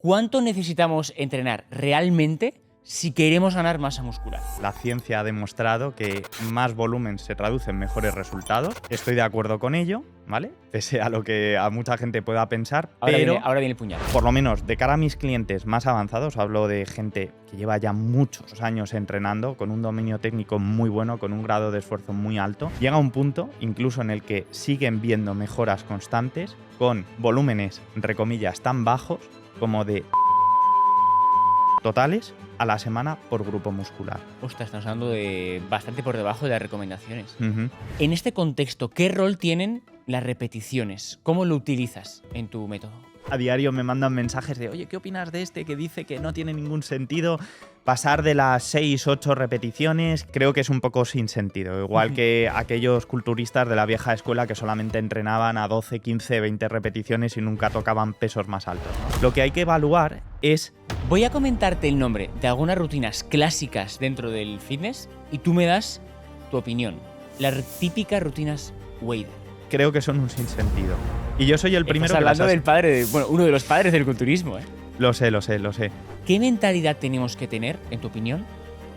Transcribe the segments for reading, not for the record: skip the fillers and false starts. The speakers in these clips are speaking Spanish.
¿Cuánto necesitamos entrenar realmente si queremos ganar masa muscular? La ciencia ha demostrado que más volumen se traduce en mejores resultados. Estoy de acuerdo con ello, ¿vale? Pese a lo que a mucha gente pueda pensar, Ahora pero viene el puñal. por lo menos de cara a mis clientes más avanzados, hablo de gente que lleva ya muchos años entrenando, con un dominio técnico muy bueno, con un grado de esfuerzo muy alto, llega un punto incluso en el que siguen viendo mejoras constantes con volúmenes, entre comillas, tan bajos como de totales a la semana por grupo muscular. Ostras, estamos hablando de bastante por debajo de las recomendaciones. Uh-huh. En este contexto, ¿qué rol tienen las repeticiones? ¿Cómo lo utilizas en tu método? A diario me mandan mensajes de, oye, ¿qué opinas de este que dice que no tiene ningún sentido pasar de las 6, 8 repeticiones? Creo que es un poco sin sentido, igual que aquellos culturistas de la vieja escuela que solamente entrenaban a 12, 15, 20 repeticiones y nunca tocaban pesos más altos, ¿no? Lo que hay que evaluar es... Voy a comentarte el nombre de algunas rutinas clásicas dentro del fitness y tú me das tu opinión. Las típicas rutinas Wader. Creo que son un sinsentido. Y yo soy el primero Estás que las hablando hace. del padre, uno de los padres del culturismo, ¿eh? Lo sé. ¿Qué mentalidad tenemos que tener, en tu opinión,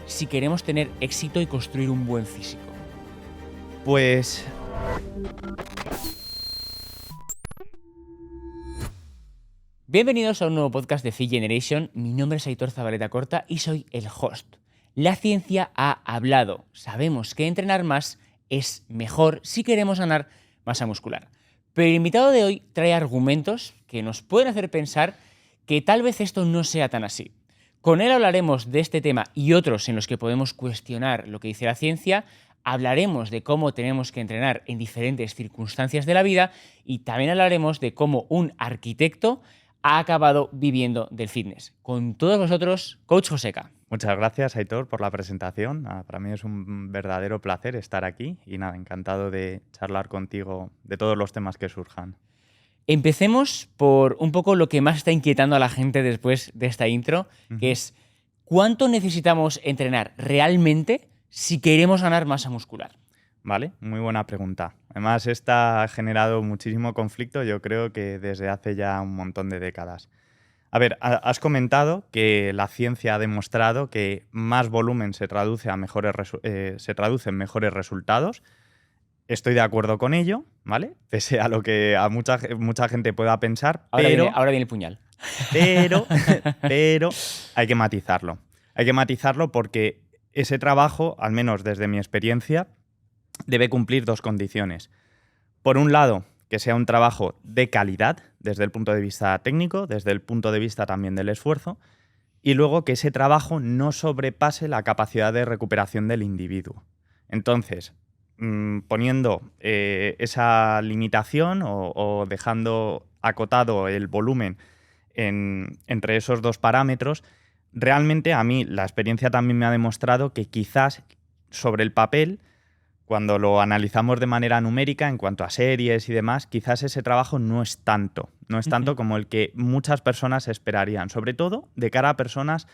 si queremos tener éxito y construir un buen físico? Pues... Bienvenidos a un nuevo podcast de Fit Generation. Mi nombre es Aitor Zabaleta Corta y soy el host. La ciencia ha hablado. Sabemos que entrenar más es mejor si queremos ganar masa muscular. Pero el invitado de hoy trae argumentos que nos pueden hacer pensar que tal vez esto no sea tan así. Con él hablaremos de este tema y otros en los que podemos cuestionar lo que dice la ciencia. Hablaremos de cómo tenemos que entrenar en diferentes circunstancias de la vida y también hablaremos de cómo un arquitecto ha acabado viviendo del fitness. Con todos vosotros, Coach Joseca. Muchas gracias, Aitor, por la presentación. Para mí es un verdadero placer estar aquí y nada, encantado de charlar contigo de todos los temas que surjan. Empecemos por un poco lo que más está inquietando a la gente después de esta intro, que es ¿cuánto necesitamos entrenar realmente si queremos ganar masa muscular? Vale, muy buena pregunta. Además, esta ha generado muchísimo conflicto, yo creo que desde hace ya un montón de décadas. A ver, has comentado que la ciencia ha demostrado que más volumen se traduce en mejores resultados. Estoy de acuerdo con ello, ¿vale? Pese a lo que a mucha gente pueda pensar, Ahora pero viene el puñal. Pero hay que matizarlo. Hay que matizarlo porque ese trabajo, al menos desde mi experiencia, debe cumplir dos condiciones. Por un lado, que sea un trabajo de calidad desde el punto de vista técnico, desde el punto de vista también del esfuerzo, y luego que ese trabajo no sobrepase la capacidad de recuperación del individuo. Entonces, poniendo esa limitación o dejando acotado el volumen entre esos dos parámetros, realmente a mí la experiencia también me ha demostrado que quizás sobre el papel, cuando lo analizamos de manera numérica en cuanto a series y demás, quizás ese trabajo no es tanto como el que muchas personas esperarían, sobre todo de cara a personas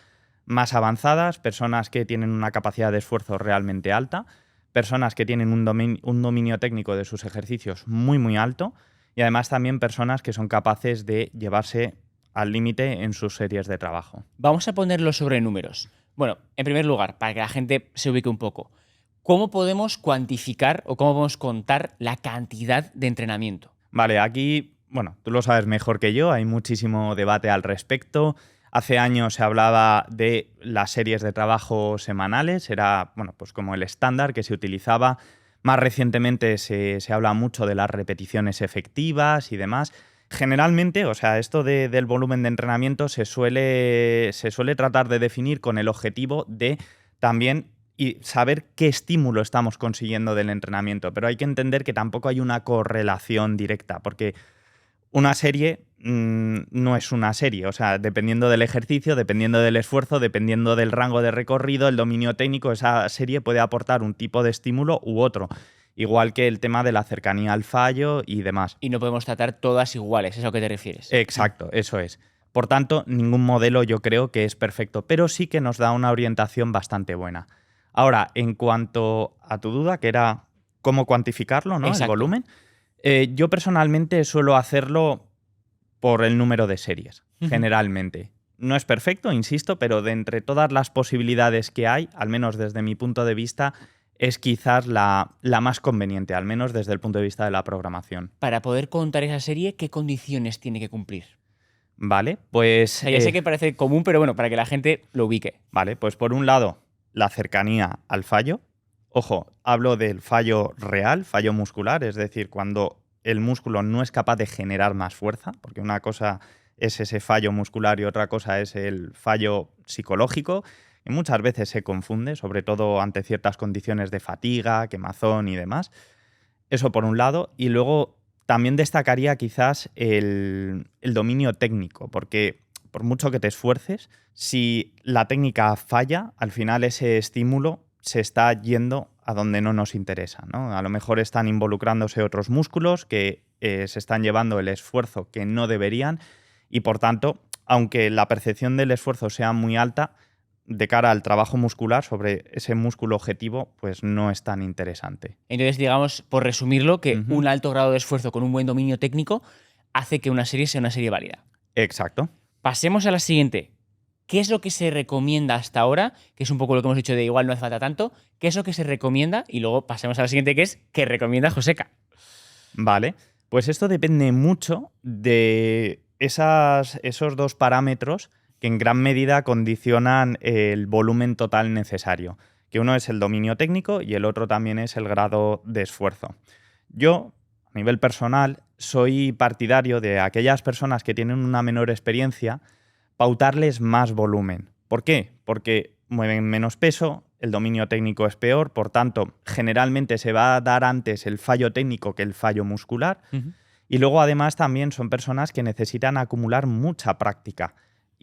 más avanzadas, personas que tienen una capacidad de esfuerzo realmente alta, personas que tienen un dominio técnico de sus ejercicios muy, muy alto y además también personas que son capaces de llevarse al límite en sus series de trabajo. Vamos a ponerlo sobre números. Bueno, en primer lugar, para que la gente se ubique un poco, ¿cómo podemos cuantificar o cómo podemos contar la cantidad de entrenamiento? Vale, aquí, bueno, tú lo sabes mejor que yo, hay muchísimo debate al respecto. Hace años se hablaba de las series de trabajo semanales, era pues como el estándar que se utilizaba. Más recientemente se habla mucho de las repeticiones efectivas y demás. Generalmente, esto del volumen de entrenamiento se suele tratar de definir con el objetivo de también saber qué estímulo estamos consiguiendo del entrenamiento. Pero hay que entender que tampoco hay una correlación directa, porque una serie no es una serie. Dependiendo del ejercicio, dependiendo del esfuerzo, dependiendo del rango de recorrido, el dominio técnico, esa serie puede aportar un tipo de estímulo u otro. Igual que el tema de la cercanía al fallo y demás. Y no podemos tratar todas iguales, ¿es a lo que te refieres? Exacto, eso es. Por tanto, ningún modelo yo creo que es perfecto, pero sí que nos da una orientación bastante buena. Ahora, en cuanto a tu duda, que era cómo cuantificarlo, ¿no? Exacto. El volumen, yo personalmente suelo hacerlo por el número de series. generalmente. No es perfecto, insisto, pero de entre todas las posibilidades que hay, al menos desde mi punto de vista, es quizás la más conveniente, al menos desde el punto de vista de la programación. Para poder contar esa serie, ¿qué condiciones tiene que cumplir? Vale, pues... O sea, ya sé que parece común, pero bueno, para que la gente lo ubique. Vale, pues por un lado, la cercanía al fallo. Ojo, hablo del fallo real, fallo muscular, es decir, cuando el músculo no es capaz de generar más fuerza, porque una cosa es ese fallo muscular y otra cosa es el fallo psicológico, y muchas veces se confunde, sobre todo ante ciertas condiciones de fatiga, quemazón y demás. Eso por un lado, y luego también destacaría quizás el dominio técnico, porque por mucho que te esfuerces, si la técnica falla, al final ese estímulo se está yendo a donde no nos interesa, ¿no? A lo mejor están involucrándose otros músculos que se están llevando el esfuerzo que no deberían y, por tanto, aunque la percepción del esfuerzo sea muy alta, de cara al trabajo muscular sobre ese músculo objetivo, pues no es tan interesante. Entonces, digamos, por resumirlo, que Ujú. un alto grado de esfuerzo con un buen dominio técnico hace que una serie sea una serie válida. Exacto. Pasemos a la siguiente. ¿Qué es lo que se recomienda hasta ahora? Que es un poco lo que hemos dicho de igual no hace falta tanto. ¿Qué es lo que se recomienda? Y luego pasemos a la siguiente, que es ¿qué recomienda Joseca? Vale, pues esto depende mucho de esos dos parámetros que en gran medida condicionan el volumen total necesario, que uno es el dominio técnico y el otro también es el grado de esfuerzo. Yo, a nivel personal, soy partidario de aquellas personas que tienen una menor experiencia, pautarles más volumen. ¿Por qué? Porque mueven menos peso, el dominio técnico es peor, por tanto, generalmente se va a dar antes el fallo técnico que el fallo muscular. Y luego, además, también son personas que necesitan acumular mucha práctica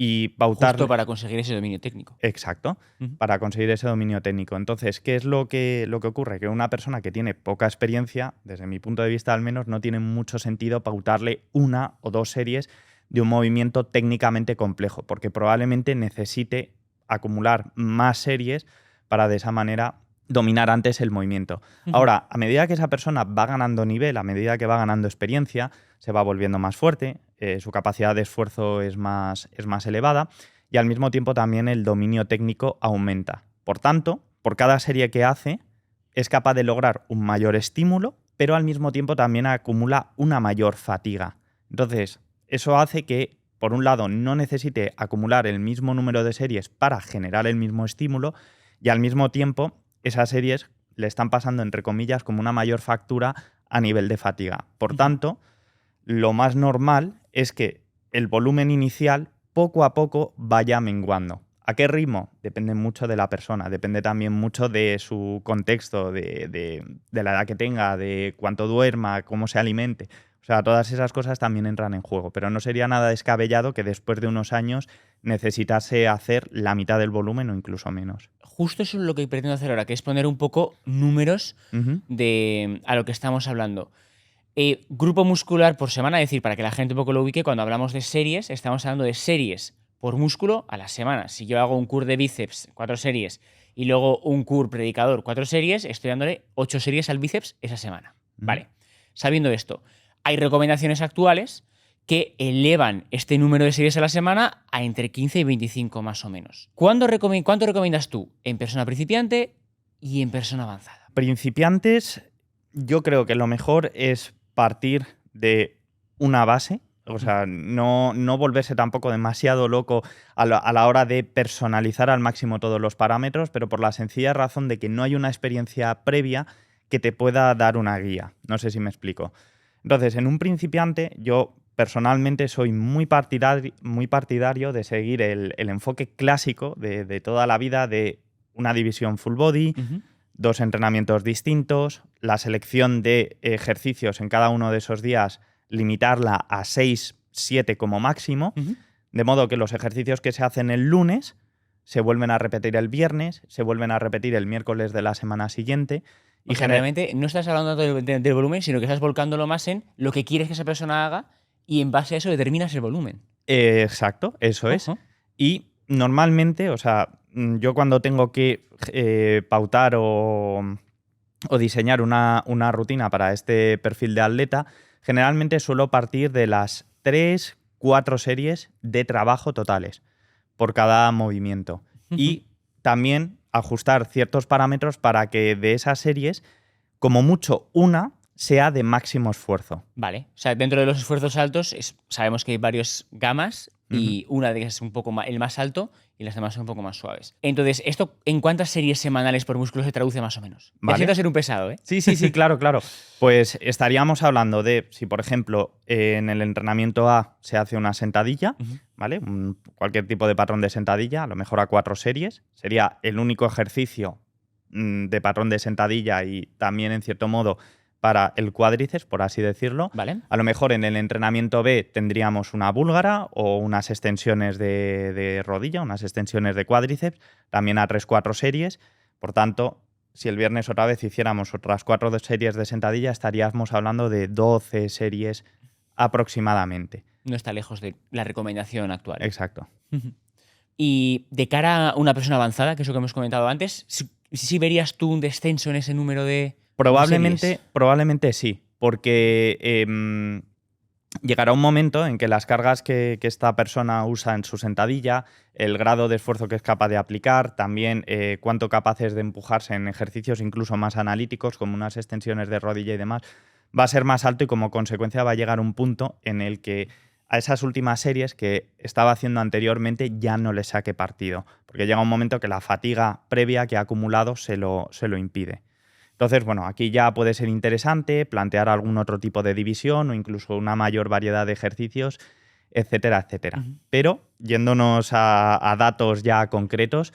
y pautar... Justo para conseguir ese dominio técnico. Exacto, Ujú. para conseguir ese dominio técnico. Entonces, ¿qué es lo que ocurre? Que una persona que tiene poca experiencia, desde mi punto de vista al menos, no tiene mucho sentido pautarle una o dos series de un movimiento técnicamente complejo, porque probablemente necesite acumular más series para de esa manera dominar antes el movimiento. Ahora, a medida que esa persona va ganando nivel, a medida que va ganando experiencia, se va volviendo más fuerte, su capacidad de esfuerzo es más elevada y al mismo tiempo también el dominio técnico aumenta. Por tanto, por cada serie que hace, es capaz de lograr un mayor estímulo, pero al mismo tiempo también acumula una mayor fatiga. Entonces, eso hace que, por un lado, no necesite acumular el mismo número de series para generar el mismo estímulo y al mismo tiempo esas series le están pasando, entre comillas, como una mayor factura a nivel de fatiga. Por tanto, lo más normal es que el volumen inicial poco a poco vaya menguando. ¿A qué ritmo? Depende mucho de la persona, depende también mucho de su contexto, de la edad que tenga, de cuánto duerma, cómo se alimente. O sea, todas esas cosas también entran en juego, pero no sería nada descabellado que después de unos años necesitase hacer la mitad del volumen o incluso menos. Justo eso es lo que pretendo hacer ahora, que es poner un poco números Ujú. a lo que estamos hablando. Grupo muscular por semana, es decir, para que la gente un poco lo ubique, cuando hablamos de series, estamos hablando de series por músculo a la semana. Si yo hago un curl de bíceps, 4 series, y luego un curl predicador, 4 series, estoy dándole 8 series al bíceps esa semana. Vale. Sabiendo esto, hay recomendaciones actuales que elevan este número de series a la semana a entre 15 y 25 más o menos. ¿Cuánto recomiendas tú en persona principiante y en persona avanzada? Principiantes, yo creo que lo mejor es partir de una base, o sea, no volverse tampoco demasiado loco a la hora de personalizar al máximo todos los parámetros, pero por la sencilla razón de que no hay una experiencia previa que te pueda dar una guía. No sé si me explico. Entonces, en un principiante, yo personalmente soy muy partidario de seguir el enfoque clásico de toda la vida de una división full body, 2 entrenamientos distintos, la selección de ejercicios en cada uno de esos días, limitarla a 6, 7 como máximo, de modo que los ejercicios que se hacen el lunes se vuelven a repetir el viernes, se vuelven a repetir el miércoles de la semana siguiente. O sea, realmente no estás hablando del volumen, sino que estás volcándolo más en lo que quieres que esa persona haga y en base a eso determinas el volumen. Exacto, eso es. Y normalmente, o sea, yo cuando tengo que pautar o diseñar una rutina para este perfil de atleta, generalmente suelo partir de las 3, 4 series de trabajo totales por cada movimiento. Y también ajustar ciertos parámetros para que de esas series, como mucho, una sea de máximo esfuerzo. Vale. O sea, dentro de los esfuerzos altos sabemos que hay varias gamas y una de ellas es un poco el más alto y las demás son un poco más suaves. Entonces, ¿esto en cuántas series semanales por músculo se traduce más o menos? Vale. Ya siento ser un pesado, ¿eh? Sí, claro. Pues estaríamos hablando de, si por ejemplo en el entrenamiento A se hace una sentadilla, ¿vale? Cualquier tipo de patrón de sentadilla, a lo mejor a 4 series, sería el único ejercicio de patrón de sentadilla y también en cierto modo para el cuádriceps, por así decirlo. Vale. A lo mejor en el entrenamiento B tendríamos una búlgara o unas extensiones de rodilla, unas extensiones de cuádriceps, también a 3-4 series. Por tanto, si el viernes otra vez hiciéramos otras 4 series de sentadilla, estaríamos hablando de 12 series aproximadamente. No está lejos de la recomendación actual. Exacto. Y de cara a una persona avanzada, que es lo que hemos comentado antes, ¿sí verías tú un descenso en ese número de series? Probablemente sí, porque llegará un momento en que las cargas que esta persona usa en su sentadilla, el grado de esfuerzo que es capaz de aplicar, también cuánto capaz es de empujarse en ejercicios incluso más analíticos, como unas extensiones de rodilla y demás, va a ser más alto y como consecuencia va a llegar un punto en el que a esas últimas series que estaba haciendo anteriormente ya no le saque partido, porque llega un momento que la fatiga previa que ha acumulado se lo impide. Entonces, bueno, aquí ya puede ser interesante plantear algún otro tipo de división o incluso una mayor variedad de ejercicios, etcétera, etcétera. Pero, yéndonos a datos ya concretos,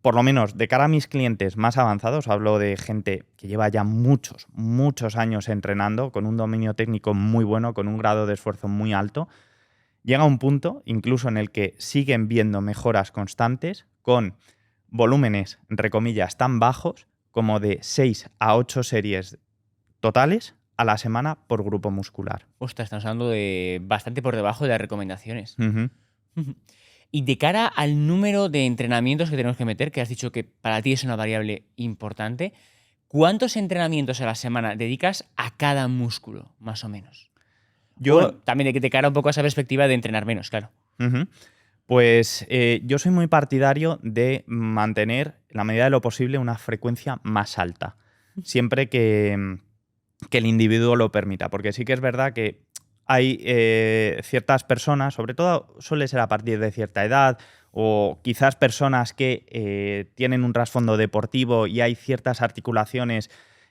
por lo menos de cara a mis clientes más avanzados, hablo de gente que lleva ya muchos años entrenando, con un dominio técnico muy bueno, con un grado de esfuerzo muy alto, llega un punto incluso en el que siguen viendo mejoras constantes con volúmenes, entre comillas, tan bajos como de 6 a 8 series totales a la semana por grupo muscular. Ostras, estamos hablando de bastante por debajo de las recomendaciones. Y de cara al número de entrenamientos que tenemos que meter, que has dicho que para ti es una variable importante, ¿cuántos entrenamientos a la semana dedicas a cada músculo, más o menos? Bueno, también de cara un poco a esa perspectiva de entrenar menos, claro. Pues yo soy muy partidario de mantener, en la medida de lo posible, una frecuencia más alta, siempre que el individuo lo permita, porque sí que es verdad que hay ciertas personas, sobre todo suele ser a partir de cierta edad, o quizás personas que tienen un trasfondo deportivo y hay ciertas articulaciones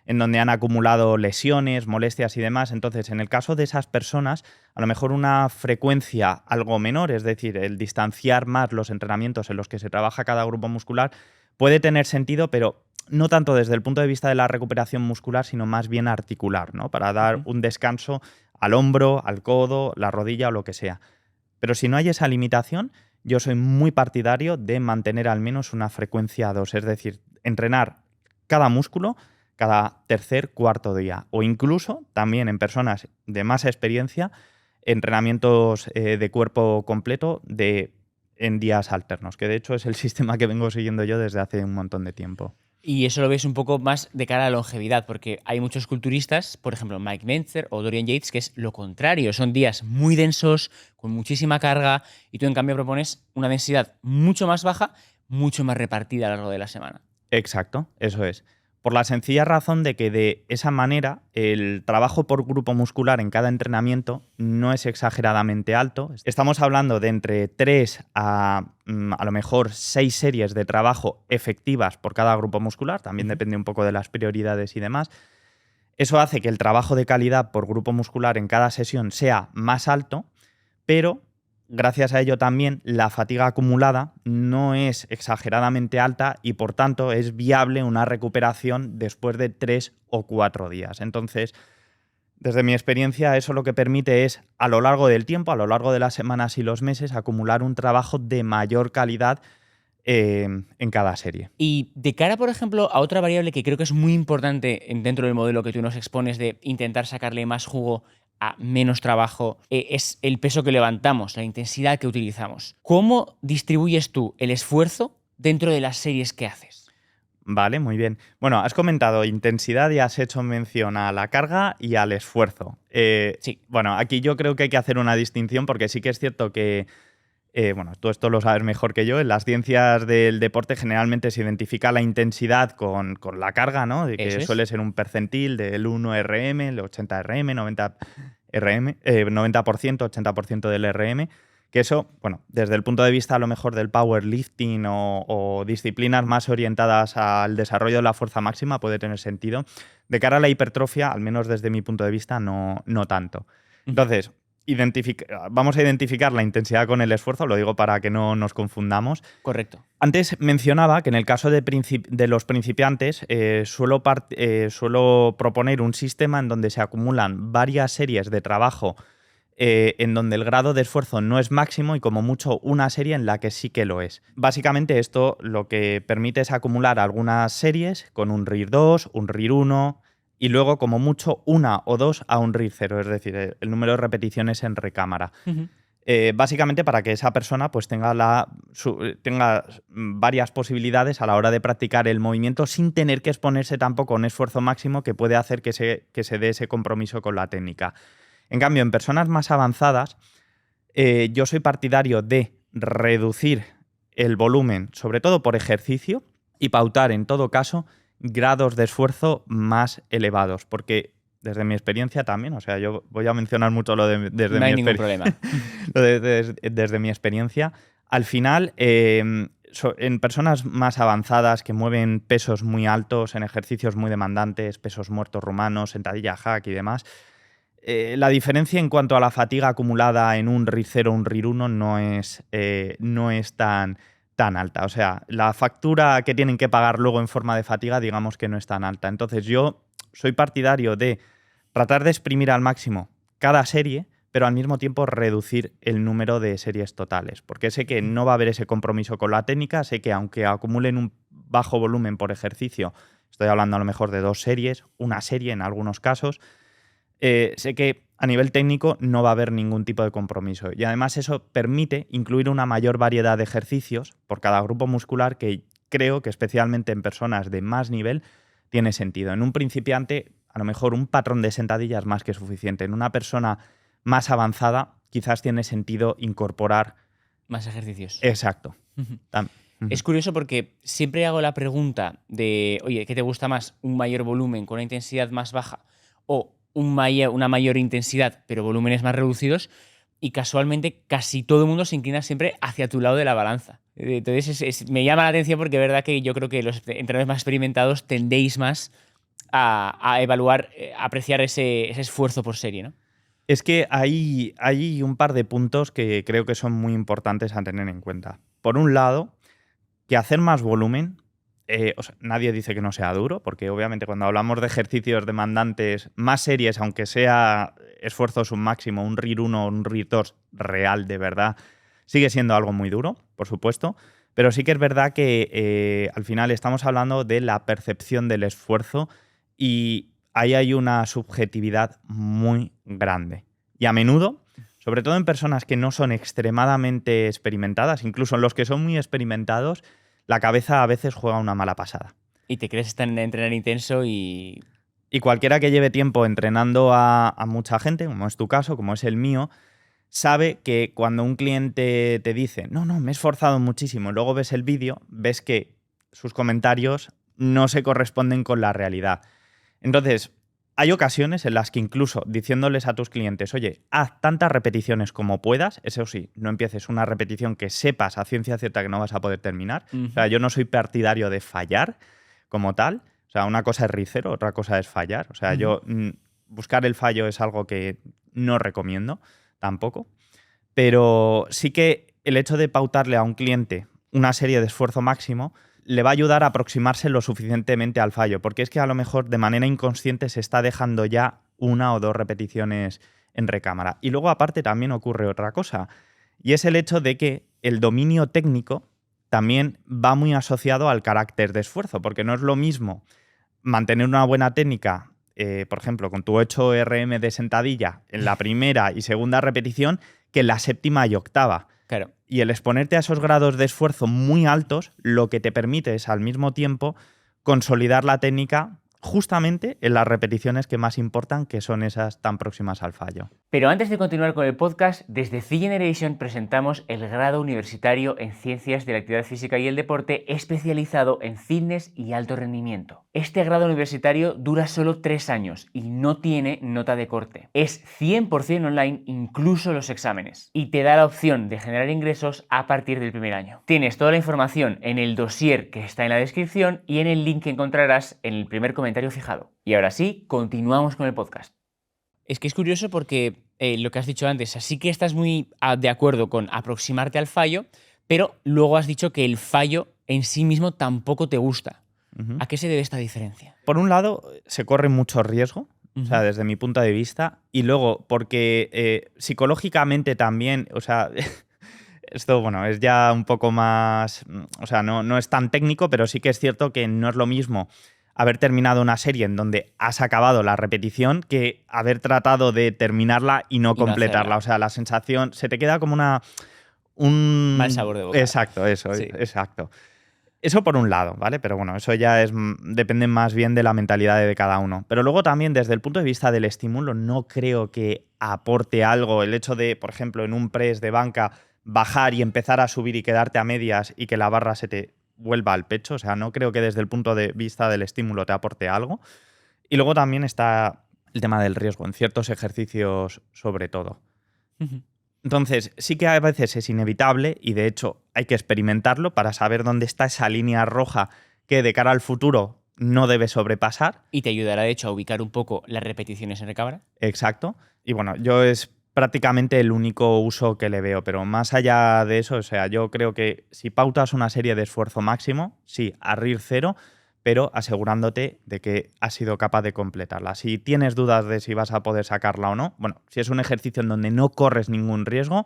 en donde han acumulado lesiones, molestias y demás. Entonces, en el caso de esas personas, a lo mejor una frecuencia algo menor, es decir, el distanciar más los entrenamientos en los que se trabaja cada grupo muscular, puede tener sentido, pero no tanto desde el punto de vista de la recuperación muscular, sino más bien articular, ¿no? Para dar un descanso al hombro, al codo, la rodilla o lo que sea. Pero si no hay esa limitación, yo soy muy partidario de mantener al menos una frecuencia 2, es decir, entrenar cada músculo cada tercer, cuarto día, o incluso también en personas de más experiencia, entrenamientos de cuerpo completo en días alternos, que de hecho es el sistema que vengo siguiendo yo desde hace un montón de tiempo. Y eso lo ves un poco más de cara a la longevidad, porque hay muchos culturistas, por ejemplo Mike Mentzer o Dorian Yates, que es lo contrario, son días muy densos, con muchísima carga, y tú en cambio propones una densidad mucho más baja, mucho más repartida a lo largo de la semana. Exacto, eso es. Por la sencilla razón de que de esa manera el trabajo por grupo muscular en cada entrenamiento no es exageradamente alto. Estamos hablando de entre 3 a lo mejor 6 series de trabajo efectivas por cada grupo muscular, también depende un poco de las prioridades y demás. Eso hace que el trabajo de calidad por grupo muscular en cada sesión sea más alto, pero gracias a ello también la fatiga acumulada no es exageradamente alta y por tanto es viable una recuperación después de 3 o 4 días. Entonces, desde mi experiencia, eso lo que permite es a lo largo del tiempo, a lo largo de las semanas y los meses, acumular un trabajo de mayor calidad en cada serie. Y de cara, por ejemplo, a otra variable que creo que es muy importante dentro del modelo que tú nos expones de intentar sacarle más jugo a menos trabajo, es el peso que levantamos, la intensidad que utilizamos. ¿Cómo distribuyes tú el esfuerzo dentro de las series que haces? Vale, muy bien. Bueno, has comentado intensidad y has hecho mención a la carga y al esfuerzo. Sí. Bueno, aquí yo creo que hay que hacer una distinción porque sí que es cierto que, bueno, tú esto lo sabes mejor que yo, en las ciencias del deporte generalmente se identifica la intensidad con la carga, ¿no? De que Eso es. suele ser un percentil del 1 RM, el 80 RM, 90 RM, 90%, 80% del RM. Que eso, bueno, desde el punto de vista a lo mejor del powerlifting o disciplinas más orientadas al desarrollo de la fuerza máxima puede tener sentido. De cara a la hipertrofia, al menos desde mi punto de vista, no tanto. Entonces, vamos a identificar la intensidad con el esfuerzo, lo digo para que no nos confundamos. Correcto. Antes mencionaba que en el caso de los principiantes suelo proponer un sistema en donde se acumulan varias series de trabajo en donde el grado de esfuerzo no es máximo y como mucho una serie en la que sí que lo es. Básicamente esto lo que permite es acumular algunas series con un RIR 2, un RIR 1 y luego como mucho una o dos a un RIR 0, es decir, el número de repeticiones en recámara. Básicamente para que esa persona pues tenga varias posibilidades a la hora de practicar el movimiento sin tener que exponerse tampoco a un esfuerzo máximo que puede hacer que se dé ese compromiso con la técnica. En cambio, en personas más avanzadas, yo soy partidario de reducir el volumen, sobre todo por ejercicio, y pautar, en todo caso, grados de esfuerzo más elevados. Porque, desde mi experiencia también, o sea, yo voy a mencionar mucho lo de desde No hay mi ningún problema. desde mi experiencia, al final, en personas más avanzadas que mueven pesos muy altos, en ejercicios muy demandantes, pesos muertos rumanos, sentadilla, hack y demás, la diferencia en cuanto a la fatiga acumulada en un RIR 0 o un RIR 1 no es tan alta. O sea, la factura que tienen que pagar luego en forma de fatiga, digamos que no es tan alta. Entonces yo soy partidario de tratar de exprimir al máximo cada serie, pero al mismo tiempo reducir el número de series totales. Porque sé que no va a haber ese compromiso con la técnica, sé que aunque acumulen un bajo volumen por ejercicio, estoy hablando a lo mejor de 2 series, una serie en algunos casos, sé que a nivel técnico no va a haber ningún tipo de compromiso. Y además eso permite incluir una mayor variedad de ejercicios por cada grupo muscular que creo que especialmente en personas de más nivel tiene sentido. En un principiante, a lo mejor un patrón de sentadilla es más que suficiente. En una persona más avanzada, quizás tiene sentido incorporar Más ejercicios. Exacto. Es curioso porque siempre hago la pregunta de, oye, ¿qué te gusta más? ¿Un mayor volumen con una intensidad más baja o una mayor intensidad pero volúmenes más reducidos? Y casualmente casi todo el mundo se inclina siempre hacia tu lado de la balanza. Entonces me llama la atención porque es verdad que yo creo que los entrenadores más experimentados tendéis más a evaluar, a apreciar ese esfuerzo por serie, ¿no? Es que hay un par de puntos que creo que son muy importantes a tener en cuenta. Por un lado, que hacer más volumen, o sea, nadie dice que no sea duro, porque obviamente cuando hablamos de ejercicios demandantes, más series, aunque sea esfuerzo submáximo, un RIR 1 o un RIR 2 real de verdad, sigue siendo algo muy duro, por supuesto, pero sí que es verdad que al final estamos hablando de la percepción del esfuerzo y ahí hay una subjetividad muy grande. Y a menudo, sobre todo en personas que no son extremadamente experimentadas, incluso en los que son muy experimentados, la cabeza a veces juega una mala pasada. Y te crees entrenar intenso y... Y cualquiera que lleve tiempo entrenando a mucha gente, como es tu caso, como es el mío, sabe que cuando un cliente te dice, no, me he esforzado muchísimo, y luego ves el vídeo, ves que sus comentarios no se corresponden con la realidad. Entonces, hay ocasiones en las que incluso diciéndoles a tus clientes, oye, haz tantas repeticiones como puedas, eso sí, no empieces una repetición que sepas a ciencia cierta que no vas a poder terminar. O sea, yo no soy partidario de fallar como tal. O sea, una cosa es ricero, otra cosa es fallar. O sea, yo buscar el fallo es algo que no recomiendo tampoco. Pero sí que el hecho de pautarle a un cliente una serie de esfuerzo máximo le va a ayudar a aproximarse lo suficientemente al fallo, porque es que a lo mejor de manera inconsciente se está dejando ya 1 o 2 repeticiones en recámara. Y luego aparte también ocurre otra cosa, y es el hecho de que el dominio técnico también va muy asociado al carácter de esfuerzo, porque no es lo mismo mantener una buena técnica, por ejemplo, con tu 8 RM de sentadilla en la primera y segunda repetición, que en la séptima y octava. Claro. Y el exponerte a esos grados de esfuerzo muy altos, lo que te permite es al mismo tiempo consolidar la técnica justamente en las repeticiones que más importan, que son esas tan próximas al fallo. Pero antes de continuar con el podcast, desde Fit Generation presentamos el grado universitario en Ciencias de la Actividad Física y el Deporte especializado en fitness y alto rendimiento. Este grado universitario dura solo 3 años y no tiene nota de corte. Es 100% online, incluso los exámenes, y te da la opción de generar ingresos a partir del primer año. Tienes toda la información en el dossier que está en la descripción y en el link que encontrarás en el primer comentario fijado. Y ahora sí, continuamos con el podcast. Es que es curioso porque lo que has dicho antes, así que estás muy de acuerdo con aproximarte al fallo, pero luego has dicho que el fallo en sí mismo tampoco te gusta. ¿A qué se debe esta diferencia? Por un lado, se corre mucho riesgo, o sea, desde mi punto de vista, y luego porque psicológicamente también, o sea, esto, bueno, es ya un poco más, o sea, no es tan técnico, pero sí que es cierto que no es lo mismo haber terminado una serie en donde has acabado la repetición que haber tratado de terminarla y no completarla. O sea, la sensación se te queda como un mal sabor de boca. Exacto, eso, sí. Exacto. Eso por un lado, ¿vale? Pero bueno, eso ya depende más bien de la mentalidad de cada uno. Pero luego también desde el punto de vista del estímulo no creo que aporte algo el hecho de, por ejemplo, en un press de banca bajar y empezar a subir y quedarte a medias y que la barra se te vuelva al pecho. O sea, no creo que desde el punto de vista del estímulo te aporte algo. Y luego también está el tema del riesgo, en ciertos ejercicios sobre todo. Entonces, sí que a veces es inevitable y de hecho hay que experimentarlo para saber dónde está esa línea roja que de cara al futuro no debe sobrepasar. Y te ayudará, de hecho, a ubicar un poco las repeticiones en recámara. Exacto. Y bueno, yo es prácticamente el único uso que le veo, pero más allá de eso, o sea, yo creo que si pautas una serie de esfuerzo máximo, sí, a RIR 0, pero asegurándote de que has sido capaz de completarla. Si tienes dudas de si vas a poder sacarla o no, bueno, si es un ejercicio en donde no corres ningún riesgo,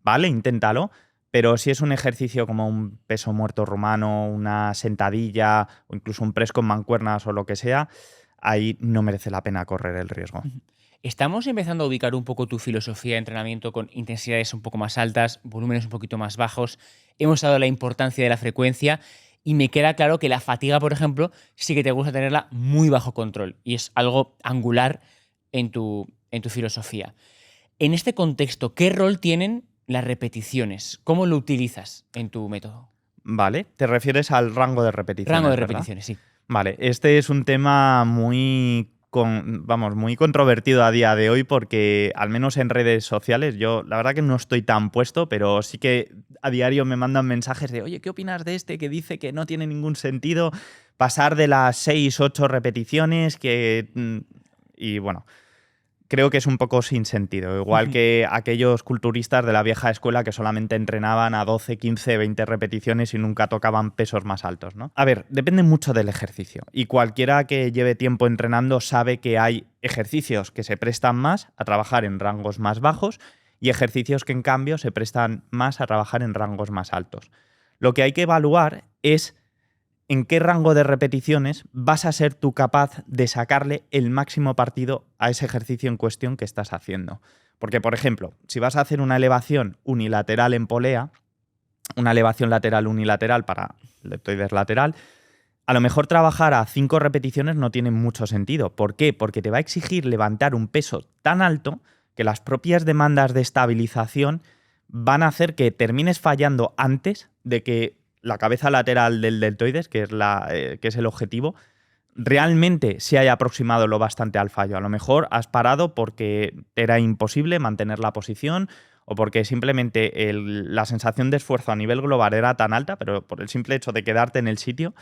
vale, inténtalo, pero si es un ejercicio como un peso muerto rumano, una sentadilla o incluso un press con mancuernas o lo que sea, ahí no merece la pena correr el riesgo. Estamos empezando a ubicar un poco tu filosofía de entrenamiento con intensidades un poco más altas, volúmenes un poquito más bajos. Hemos dado la importancia de la frecuencia y me queda claro que la fatiga, por ejemplo, sí que te gusta tenerla muy bajo control y es algo angular en tu filosofía. En este contexto, ¿qué rol tienen las repeticiones? ¿Cómo lo utilizas en tu método? Vale, te refieres al rango de repeticiones. Rango de ¿verdad? repeticiones, sí. Vale, este es un tema muy controvertido a día de hoy porque, al menos en redes sociales, yo la verdad que no estoy tan puesto, pero sí que a diario me mandan mensajes de oye, ¿qué opinas de este que dice que no tiene ningún sentido pasar de las 6, 8 repeticiones? Y bueno, creo que es un poco sin sentido. Igual que aquellos culturistas de la vieja escuela que solamente entrenaban a 12, 15, 20 repeticiones y nunca tocaban pesos más altos, ¿no? A ver, depende mucho del ejercicio. Y cualquiera que lleve tiempo entrenando sabe que hay ejercicios que se prestan más a trabajar en rangos más bajos y ejercicios que en cambio se prestan más a trabajar en rangos más altos. Lo que hay que evaluar es en qué rango de repeticiones vas a ser tú capaz de sacarle el máximo partido a ese ejercicio en cuestión que estás haciendo. Porque, por ejemplo, si vas a hacer una elevación unilateral en polea, una elevación lateral unilateral para leptoides lateral, a lo mejor trabajar a 5 repeticiones no tiene mucho sentido. ¿Por qué? Porque te va a exigir levantar un peso tan alto que las propias demandas de estabilización van a hacer que termines fallando antes de que la cabeza lateral del deltoides, que es el objetivo, realmente se haya aproximado lo bastante al fallo. A lo mejor has parado porque era imposible mantener la posición o porque simplemente la sensación de esfuerzo a nivel global era tan alta, pero por el simple hecho de quedarte en el sitio,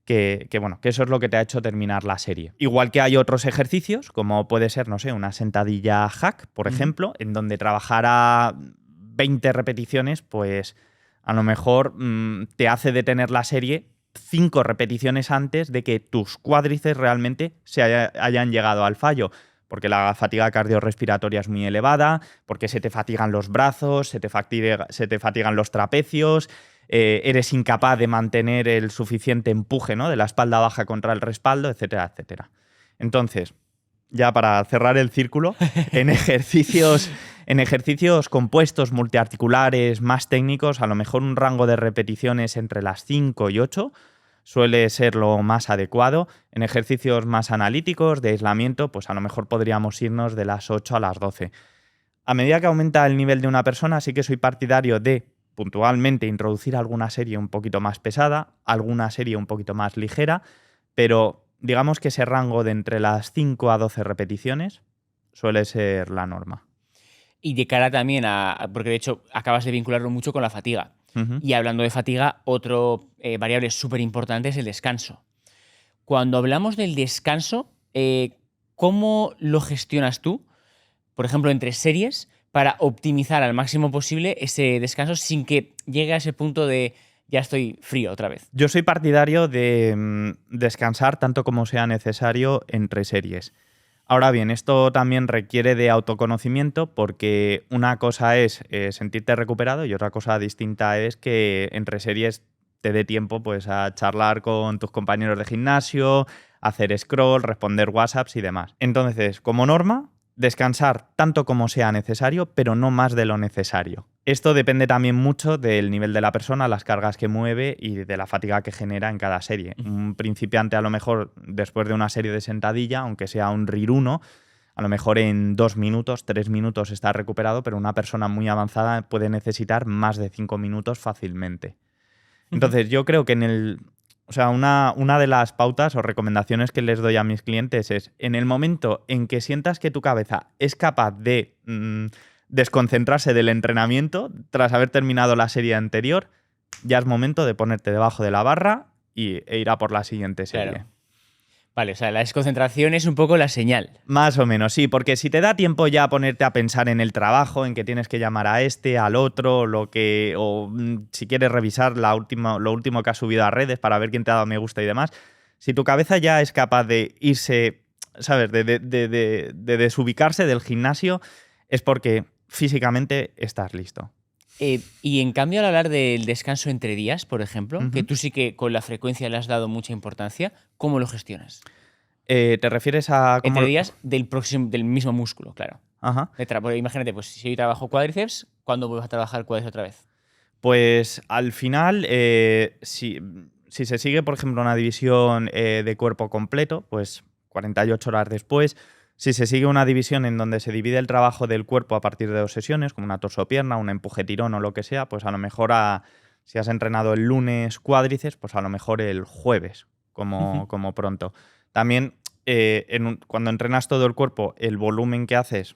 que eso es lo que te ha hecho terminar la serie. Igual que hay otros ejercicios, como puede ser, no sé, una sentadilla hack, por ejemplo, en donde trabajar a 20 repeticiones, pues a lo mejor te hace detener la serie 5 repeticiones antes de que tus cuádriceps realmente hayan llegado al fallo. Porque la fatiga cardiorrespiratoria es muy elevada, porque se te fatigan los brazos, se te fatigan los trapecios, eres incapaz de mantener el suficiente empuje, ¿no?, de la espalda baja contra el respaldo, etcétera, etcétera. Entonces, ya para cerrar el círculo, en ejercicios compuestos multiarticulares más técnicos, a lo mejor un rango de repeticiones entre las 5 y 8 suele ser lo más adecuado. En ejercicios más analíticos, de aislamiento, pues a lo mejor podríamos irnos de las 8 a las 12. A medida que aumenta el nivel de una persona, sí que soy partidario de puntualmente introducir alguna serie un poquito más pesada, alguna serie un poquito más ligera, pero digamos que ese rango de entre las 5 a 12 repeticiones suele ser la norma. Y de cara también porque de hecho acabas de vincularlo mucho con la fatiga. Uh-huh. Y hablando de fatiga, otro variable súper importante es el descanso. Cuando hablamos del descanso, ¿cómo lo gestionas tú, por ejemplo, entre series, para optimizar al máximo posible ese descanso sin que llegue a ese punto de ya estoy frío otra vez? Yo soy partidario de descansar tanto como sea necesario entre series. Ahora bien, esto también requiere de autoconocimiento porque una cosa es sentirte recuperado y otra cosa distinta es que entre series te dé tiempo pues, a charlar con tus compañeros de gimnasio, hacer scroll, responder WhatsApps y demás. Entonces, como norma, descansar tanto como sea necesario, pero no más de lo necesario. Esto depende también mucho del nivel de la persona, las cargas que mueve y de la fatiga que genera en cada serie. Un principiante a lo mejor después de una serie de sentadilla, aunque sea un RIR 1, a lo mejor en 2 minutos, 3 minutos está recuperado, pero una persona muy avanzada puede necesitar más de 5 minutos fácilmente. Entonces yo creo que una de las pautas o recomendaciones que les doy a mis clientes es en el momento en que sientas que tu cabeza es capaz de desconcentrarse del entrenamiento tras haber terminado la serie anterior, ya es momento de ponerte debajo de la barra e ir a por la siguiente serie. Claro. Vale, o sea, la desconcentración es un poco la señal. Más o menos, sí, porque si te da tiempo ya a ponerte a pensar en el trabajo, en que tienes que llamar a este, al otro, si quieres revisar lo último que has subido a redes para ver quién te ha dado me gusta y demás, si tu cabeza ya es capaz de irse, ¿sabes?, de desubicarse del gimnasio, es porque físicamente estás listo. Y en cambio, al hablar del descanso entre días, por ejemplo, Uh-huh. que tú sí que con la frecuencia le has dado mucha importancia, ¿cómo lo gestionas? ¿Te refieres a cómo? Entre días del mismo músculo, claro. Ajá. Porque imagínate, pues si hoy trabajo cuádriceps, ¿cuándo vuelves a trabajar cuádriceps otra vez? Pues al final, si se sigue, por ejemplo, una división de cuerpo completo, pues 48 horas después. Si se sigue una división en donde se divide el trabajo del cuerpo a partir de 2 sesiones, como una torso-pierna, un empuje-tirón o lo que sea, pues a lo mejor si has entrenado el lunes cuádriceps, pues a lo mejor el jueves, como pronto. También cuando entrenas todo el cuerpo, el volumen que haces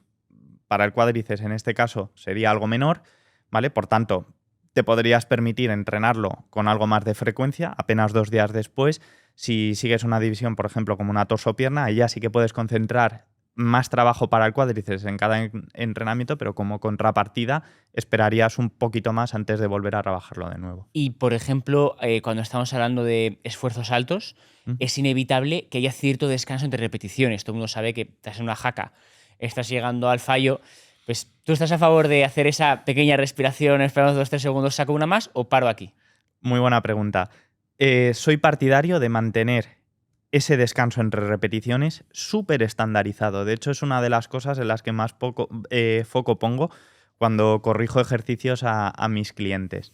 para el cuádriceps en este caso sería algo menor, ¿vale? Por tanto, te podrías permitir entrenarlo con algo más de frecuencia, apenas 2 días después. Si sigues una división, por ejemplo, como una torso-pierna, ahí ya sí que puedes concentrar más trabajo para el cuádriceps en cada entrenamiento, pero como contrapartida esperarías un poquito más antes de volver a trabajarlo de nuevo. Y, por ejemplo, cuando estamos hablando de esfuerzos altos, es inevitable que haya cierto descanso entre repeticiones. Todo el mundo sabe que estás en una jaca, estás llegando al fallo. Pues, ¿tú estás a favor de hacer esa pequeña respiración, esperando 2-3 segundos, saco una más o paro aquí? Muy buena pregunta. Soy partidario de mantener ese descanso entre repeticiones súper estandarizado. De hecho, es una de las cosas en las que más foco pongo cuando corrijo ejercicios a mis clientes.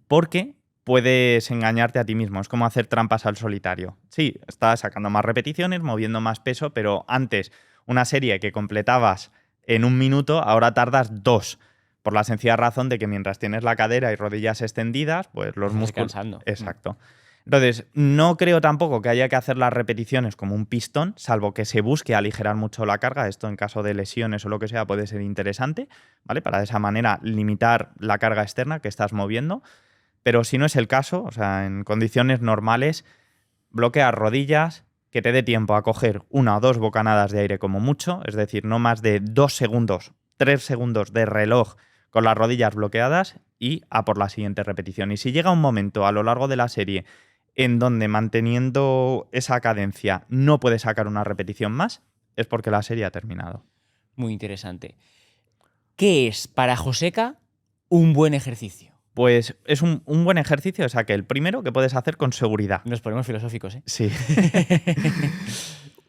Porque puedes engañarte a ti mismo. Es como hacer trampas al solitario. Sí, estás sacando más repeticiones, moviendo más peso, pero antes una serie que completabas en 1 minuto, ahora tardas 2. Por la sencilla razón de que mientras tienes la cadera y rodillas extendidas, pues los músculos... Descansando. Exacto. Entonces, no creo tampoco que haya que hacer las repeticiones como un pistón, salvo que se busque aligerar mucho la carga. Esto en caso de lesiones o lo que sea puede ser interesante, ¿vale? Para de esa manera limitar la carga externa que estás moviendo. Pero si no es el caso, o sea, en condiciones normales, bloquear rodillas, que te dé tiempo a coger 1 o 2 bocanadas de aire como mucho, es decir, no más de 2 segundos, 3 segundos de reloj con las rodillas bloqueadas y a por la siguiente repetición. Y si llega un momento a lo largo de la serie en donde manteniendo esa cadencia no puedes sacar una repetición más, es porque la serie ha terminado. Muy interesante. ¿Qué es para Joseca un buen ejercicio? Pues es un buen ejercicio, o sea que el primero que puedes hacer con seguridad. Nos ponemos filosóficos, ¿eh? Sí.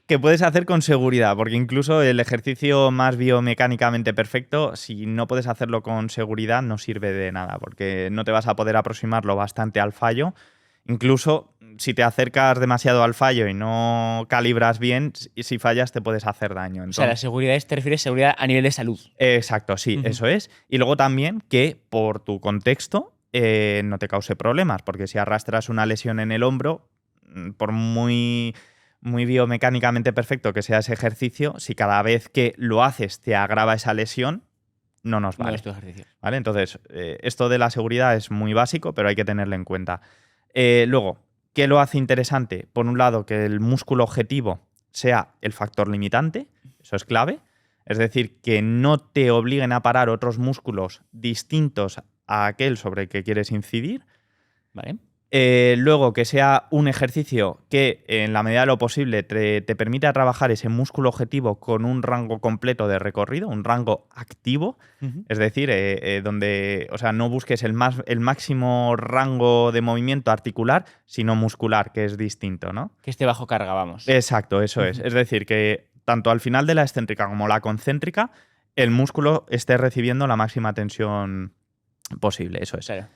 Que puedes hacer con seguridad, porque incluso el ejercicio más biomecánicamente perfecto, si no puedes hacerlo con seguridad, no sirve de nada, porque no te vas a poder aproximarlo bastante al fallo. Incluso si te acercas demasiado al fallo y no calibras bien, si fallas te puedes hacer daño. O sea, la seguridad te refieres a seguridad a nivel de salud. Exacto, sí, eso es. Y luego también que por tu contexto no te cause problemas, porque si arrastras una lesión en el hombro, por muy biomecánicamente perfecto que sea ese ejercicio, si cada vez que lo haces te agrava esa lesión, no nos vale. No es tu ejercicio. ¿Vale? Entonces, esto de la seguridad es muy básico, pero hay que tenerlo en cuenta. Luego, ¿qué lo hace interesante? Por un lado, que el músculo objetivo sea el factor limitante, eso es clave. Es decir, que no te obliguen a parar otros músculos distintos a aquel sobre el que quieres incidir. Vale. Luego, que sea un ejercicio que, en la medida de lo posible, te permita trabajar ese músculo objetivo con un rango completo de recorrido, un rango activo. Es decir, donde, o sea, no busques el máximo rango de movimiento articular, sino muscular, que es distinto, ¿no? Que esté bajo carga, vamos. Exacto, eso es. Es decir, que tanto al final de la excéntrica como la concéntrica, el músculo esté recibiendo la máxima tensión posible, eso es. Claro.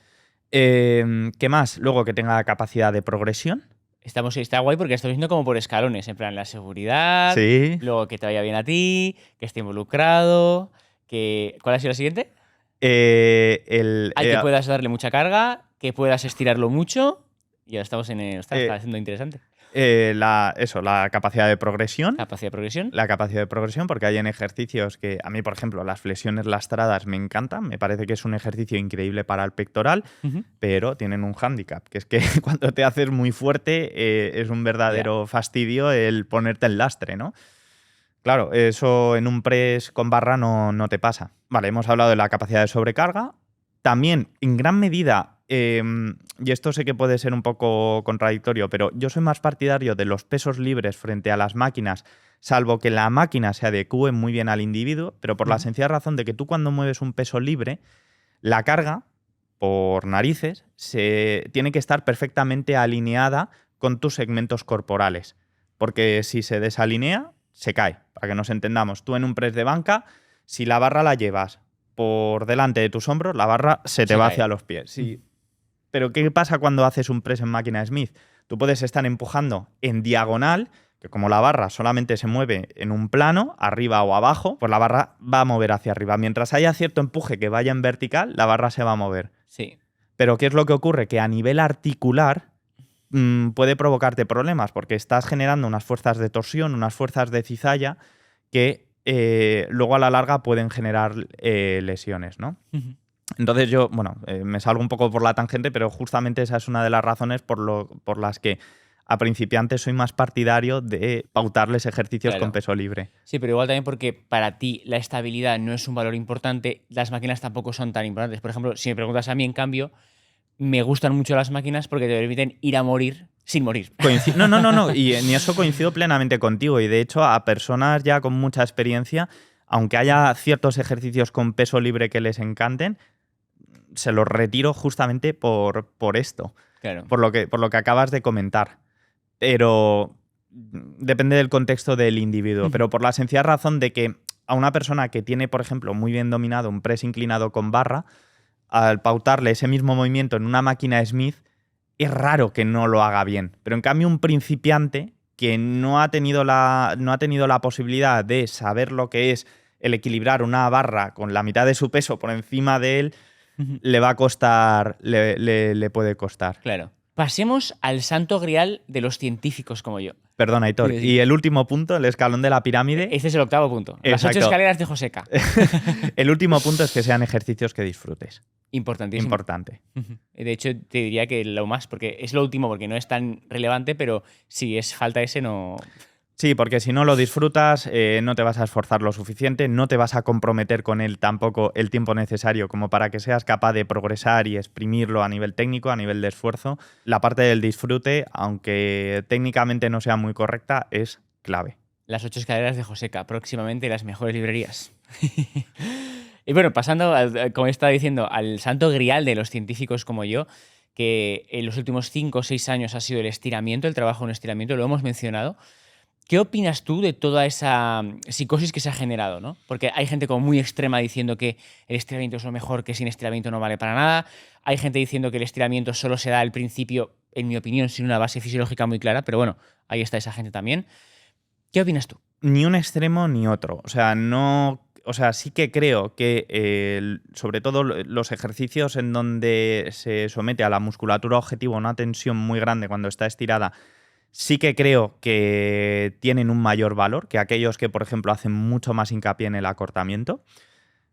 ¿Qué más? Luego, que tenga capacidad de progresión. Está guay porque estamos viendo como por escalones, en plan la seguridad, Sí. luego que te vaya bien a ti, que esté involucrado, que... ¿Cuál ha sido la siguiente? Que puedas darle mucha carga, que puedas estirarlo mucho. Y ahora estamos está haciendo interesante. La capacidad de progresión. Capacidad de progresión. La capacidad de progresión, porque hay en ejercicios que a mí, por ejemplo, las flexiones lastradas me encantan. Me parece que es un ejercicio increíble para el pectoral, pero tienen un hándicap, que es que cuando te haces muy fuerte es un verdadero fastidio el ponerte el lastre, ¿no? Claro, eso en un press con barra no te pasa. Vale, hemos hablado de la capacidad de sobrecarga. También, en gran medida, y esto sé que puede ser un poco contradictorio, pero yo soy más partidario de los pesos libres frente a las máquinas, salvo que la máquina se adecúe muy bien al individuo, pero por la sencilla razón de que tú cuando mueves un peso libre, la carga, por narices, tiene que estar perfectamente alineada con tus segmentos corporales, porque si se desalinea, se cae. Para que nos entendamos, tú en un press de banca, si la barra la llevas por delante de tus hombros, la barra se te va hacia los pies. Sí. Pero ¿qué pasa cuando haces un press en máquina Smith? Tú puedes estar empujando en diagonal, que como la barra solamente se mueve en un plano, arriba o abajo, pues la barra va a mover hacia arriba. Mientras haya cierto empuje que vaya en vertical, la barra se va a mover. Sí. Pero ¿qué es lo que ocurre? Que a nivel articular puede provocarte problemas, porque estás generando unas fuerzas de torsión, unas fuerzas de cizalla que luego a la larga pueden generar lesiones, ¿no? Entonces yo, me salgo un poco por la tangente, pero justamente esa es una de las razones por las que a principiantes soy más partidario de pautarles ejercicios con peso libre. Sí, pero igual también porque para ti la estabilidad no es un valor importante, las máquinas tampoco son tan importantes. Por ejemplo, si me preguntas a mí, en cambio, me gustan mucho las máquinas porque te permiten ir a morir sin morir. No. Y en eso coincido plenamente contigo. Y de hecho, a personas ya con mucha experiencia, aunque haya ciertos ejercicios con peso libre que les encanten, se los retiro justamente por esto. Claro. Por lo que acabas de comentar. Pero depende del contexto del individuo. Pero por la sencilla razón de que a una persona que tiene, por ejemplo, muy bien dominado un press inclinado con barra, al pautarle ese mismo movimiento en una máquina Smith, es raro que no lo haga bien. Pero en cambio un principiante que no ha tenido la posibilidad de saber lo que es el equilibrar una barra con la mitad de su peso por encima de él, le va a costar, le puede costar. Claro. Pasemos al santo grial de los científicos como yo. Perdona, Aitor. Y el último punto, el escalón de la pirámide. Este es el octavo punto. Las 8 escaleras de Joseca. El último punto es que sean ejercicios que disfrutes. Importantísimo. Importante. De hecho, te diría que lo más, porque es lo último, porque no es tan relevante, pero si es falta ese, no... Sí, porque si no lo disfrutas, no te vas a esforzar lo suficiente, no te vas a comprometer con él tampoco el tiempo necesario como para que seas capaz de progresar y exprimirlo a nivel técnico, a nivel de esfuerzo. La parte del disfrute, aunque técnicamente no sea muy correcta, es clave. Las 8 escaleras de Joseca, próximamente las mejores librerías. Y bueno, pasando, como estaba diciendo, al santo grial de los científicos como yo, que en los últimos 5 o 6 años ha sido el estiramiento, el trabajo en estiramiento, lo hemos mencionado. ¿Qué opinas tú de toda esa psicosis que se ha generado, ¿no? Porque hay gente como muy extrema diciendo que el estiramiento es lo mejor, que sin estiramiento no vale para nada. Hay gente diciendo que el estiramiento solo se da al principio en mi opinión, sin una base fisiológica muy clara, pero bueno, ahí está esa gente también. ¿Qué opinas tú? Ni un extremo ni otro. O sea, no. O sea, sí que creo que, sobre todo los ejercicios en donde se somete a la musculatura objetivo una tensión muy grande cuando está estirada, sí que creo que tienen un mayor valor que aquellos que, por ejemplo, hacen mucho más hincapié en el acortamiento.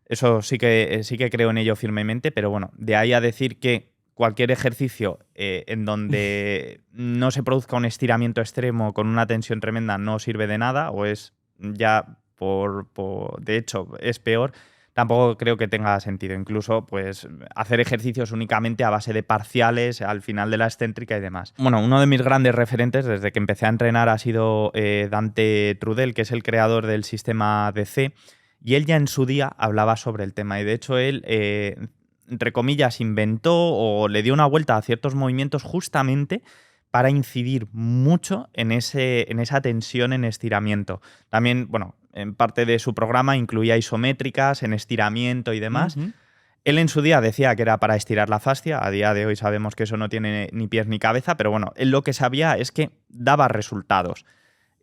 Eso sí que creo en ello firmemente, pero bueno, de ahí a decir que cualquier ejercicio en donde no se produzca un estiramiento extremo con una tensión tremenda no sirve de nada o es ya de hecho es peor, tampoco creo que tenga sentido. Incluso pues hacer ejercicios únicamente a base de parciales al final de la excéntrica y demás. Bueno, uno de mis grandes referentes desde que empecé a entrenar ha sido Dante Trudel, que es el creador del sistema DC, y él ya en su día hablaba sobre el tema y de hecho él entre comillas, inventó o le dio una vuelta a ciertos movimientos justamente para incidir mucho en esa tensión en estiramiento. También, bueno, en parte de su programa incluía isométricas en estiramiento y demás. Ujú. Él en su día decía que era para estirar la fascia. A día de hoy sabemos que eso no tiene ni pies ni cabeza, pero bueno, él lo que sabía es que daba resultados.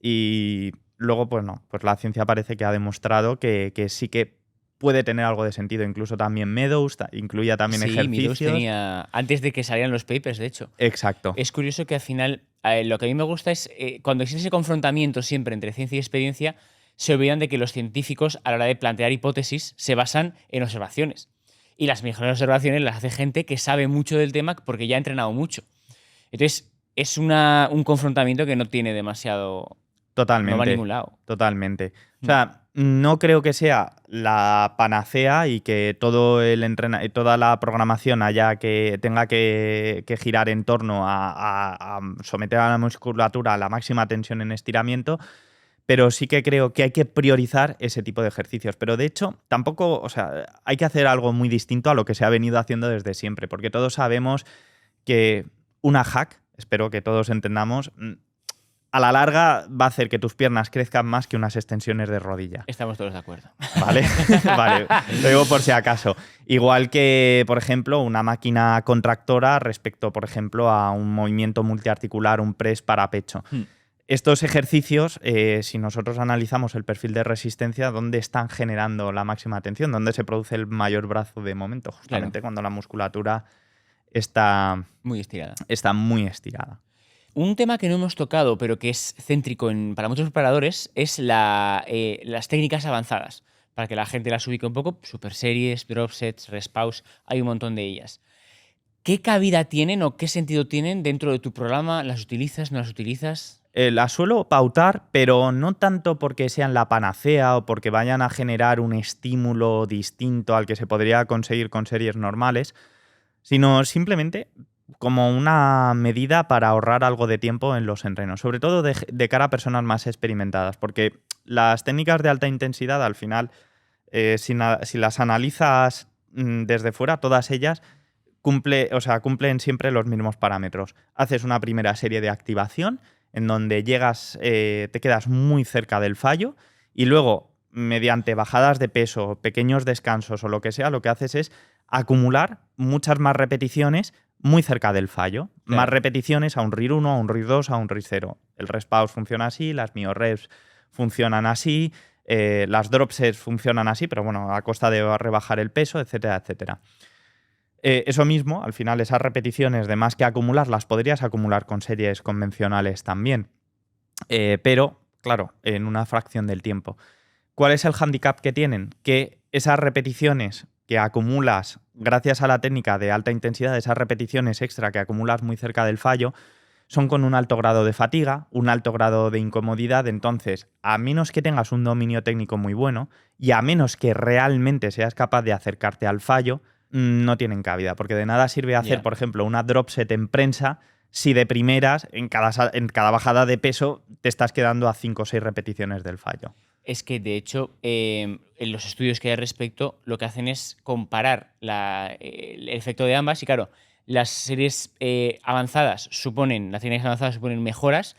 Y luego, pues no, pues la ciencia parece que ha demostrado que sí que puede tener algo de sentido. Incluso también Meadows incluía también Sí, ejercicios. Meadows tenía, antes de que salieran los papers, de hecho. Exacto. Es curioso que al final, lo que a mí me gusta es, cuando existe ese confrontamiento siempre entre ciencia y experiencia, se olvidan de que los científicos, a la hora de plantear hipótesis, se basan en observaciones. Y las mejores observaciones las hace gente que sabe mucho del tema porque ya ha entrenado mucho. Entonces, es un confrontamiento que no tiene demasiado... Totalmente. No va a ningún lado. Totalmente. O sea, no creo que sea la panacea y que toda la programación tenga que girar en torno a someter a la musculatura a la máxima tensión en estiramiento, pero sí que creo que hay que priorizar ese tipo de ejercicios. Pero de hecho, tampoco, o sea, hay que hacer algo muy distinto a lo que se ha venido haciendo desde siempre, porque todos sabemos que una hack, espero que todos entendamos, a la larga va a hacer que tus piernas crezcan más que unas extensiones de rodilla. Estamos todos de acuerdo. ¿Vale? Vale, lo digo por si acaso. Igual que, por ejemplo, una máquina contractora respecto, por ejemplo, a un movimiento multiarticular, un press para pecho. Estos ejercicios, si nosotros analizamos el perfil de resistencia, ¿dónde están generando la máxima tensión? ¿Dónde se produce el mayor brazo de momento? Justamente cuando la musculatura está muy estirada. Está muy estirada. Un tema que no hemos tocado, pero que es céntrico para muchos preparadores, es las técnicas avanzadas. Para que la gente las ubique un poco, super series, drop sets, rest pause, hay un montón de ellas. ¿Qué cabida tienen o qué sentido tienen dentro de tu programa? ¿Las utilizas, no las utilizas? Las suelo pautar, pero no tanto porque sean la panacea o porque vayan a generar un estímulo distinto al que se podría conseguir con series normales, sino simplemente como una medida para ahorrar algo de tiempo en los entrenos, sobre todo de cara a personas más experimentadas, porque las técnicas de alta intensidad, al final, si las analizas desde fuera, todas ellas cumplen siempre los mismos parámetros. Haces una primera serie de activación en donde te quedas muy cerca del fallo y luego, mediante bajadas de peso, pequeños descansos o lo que sea, lo que haces es acumular muchas más repeticiones muy cerca del fallo. Claro. Más repeticiones a un RIR 1, a un RIR 2, a un RIR 0. El rest pause funciona así, las mioreps funcionan así, las drop sets funcionan así, pero bueno, a costa de rebajar el peso, etcétera, etcétera. Eso mismo, al final, esas repeticiones de más que acumular, las podrías acumular con series convencionales también. Pero, claro, en una fracción del tiempo. ¿Cuál es el hándicap que tienen? Que esas repeticiones que acumulas gracias a la técnica de alta intensidad, esas repeticiones extra que acumulas muy cerca del fallo, son con un alto grado de fatiga, un alto grado de incomodidad. Entonces, a menos que tengas un dominio técnico muy bueno y a menos que realmente seas capaz de acercarte al fallo, no tienen cabida, porque de nada sirve hacer, por ejemplo, una drop set en prensa si de primeras, en cada bajada de peso, te estás quedando a 5 o 6 repeticiones del fallo. Es que, de hecho, en los estudios que hay al respecto, lo que hacen es comparar el efecto de ambas y, claro, las series avanzadas las técnicas avanzadas suponen mejoras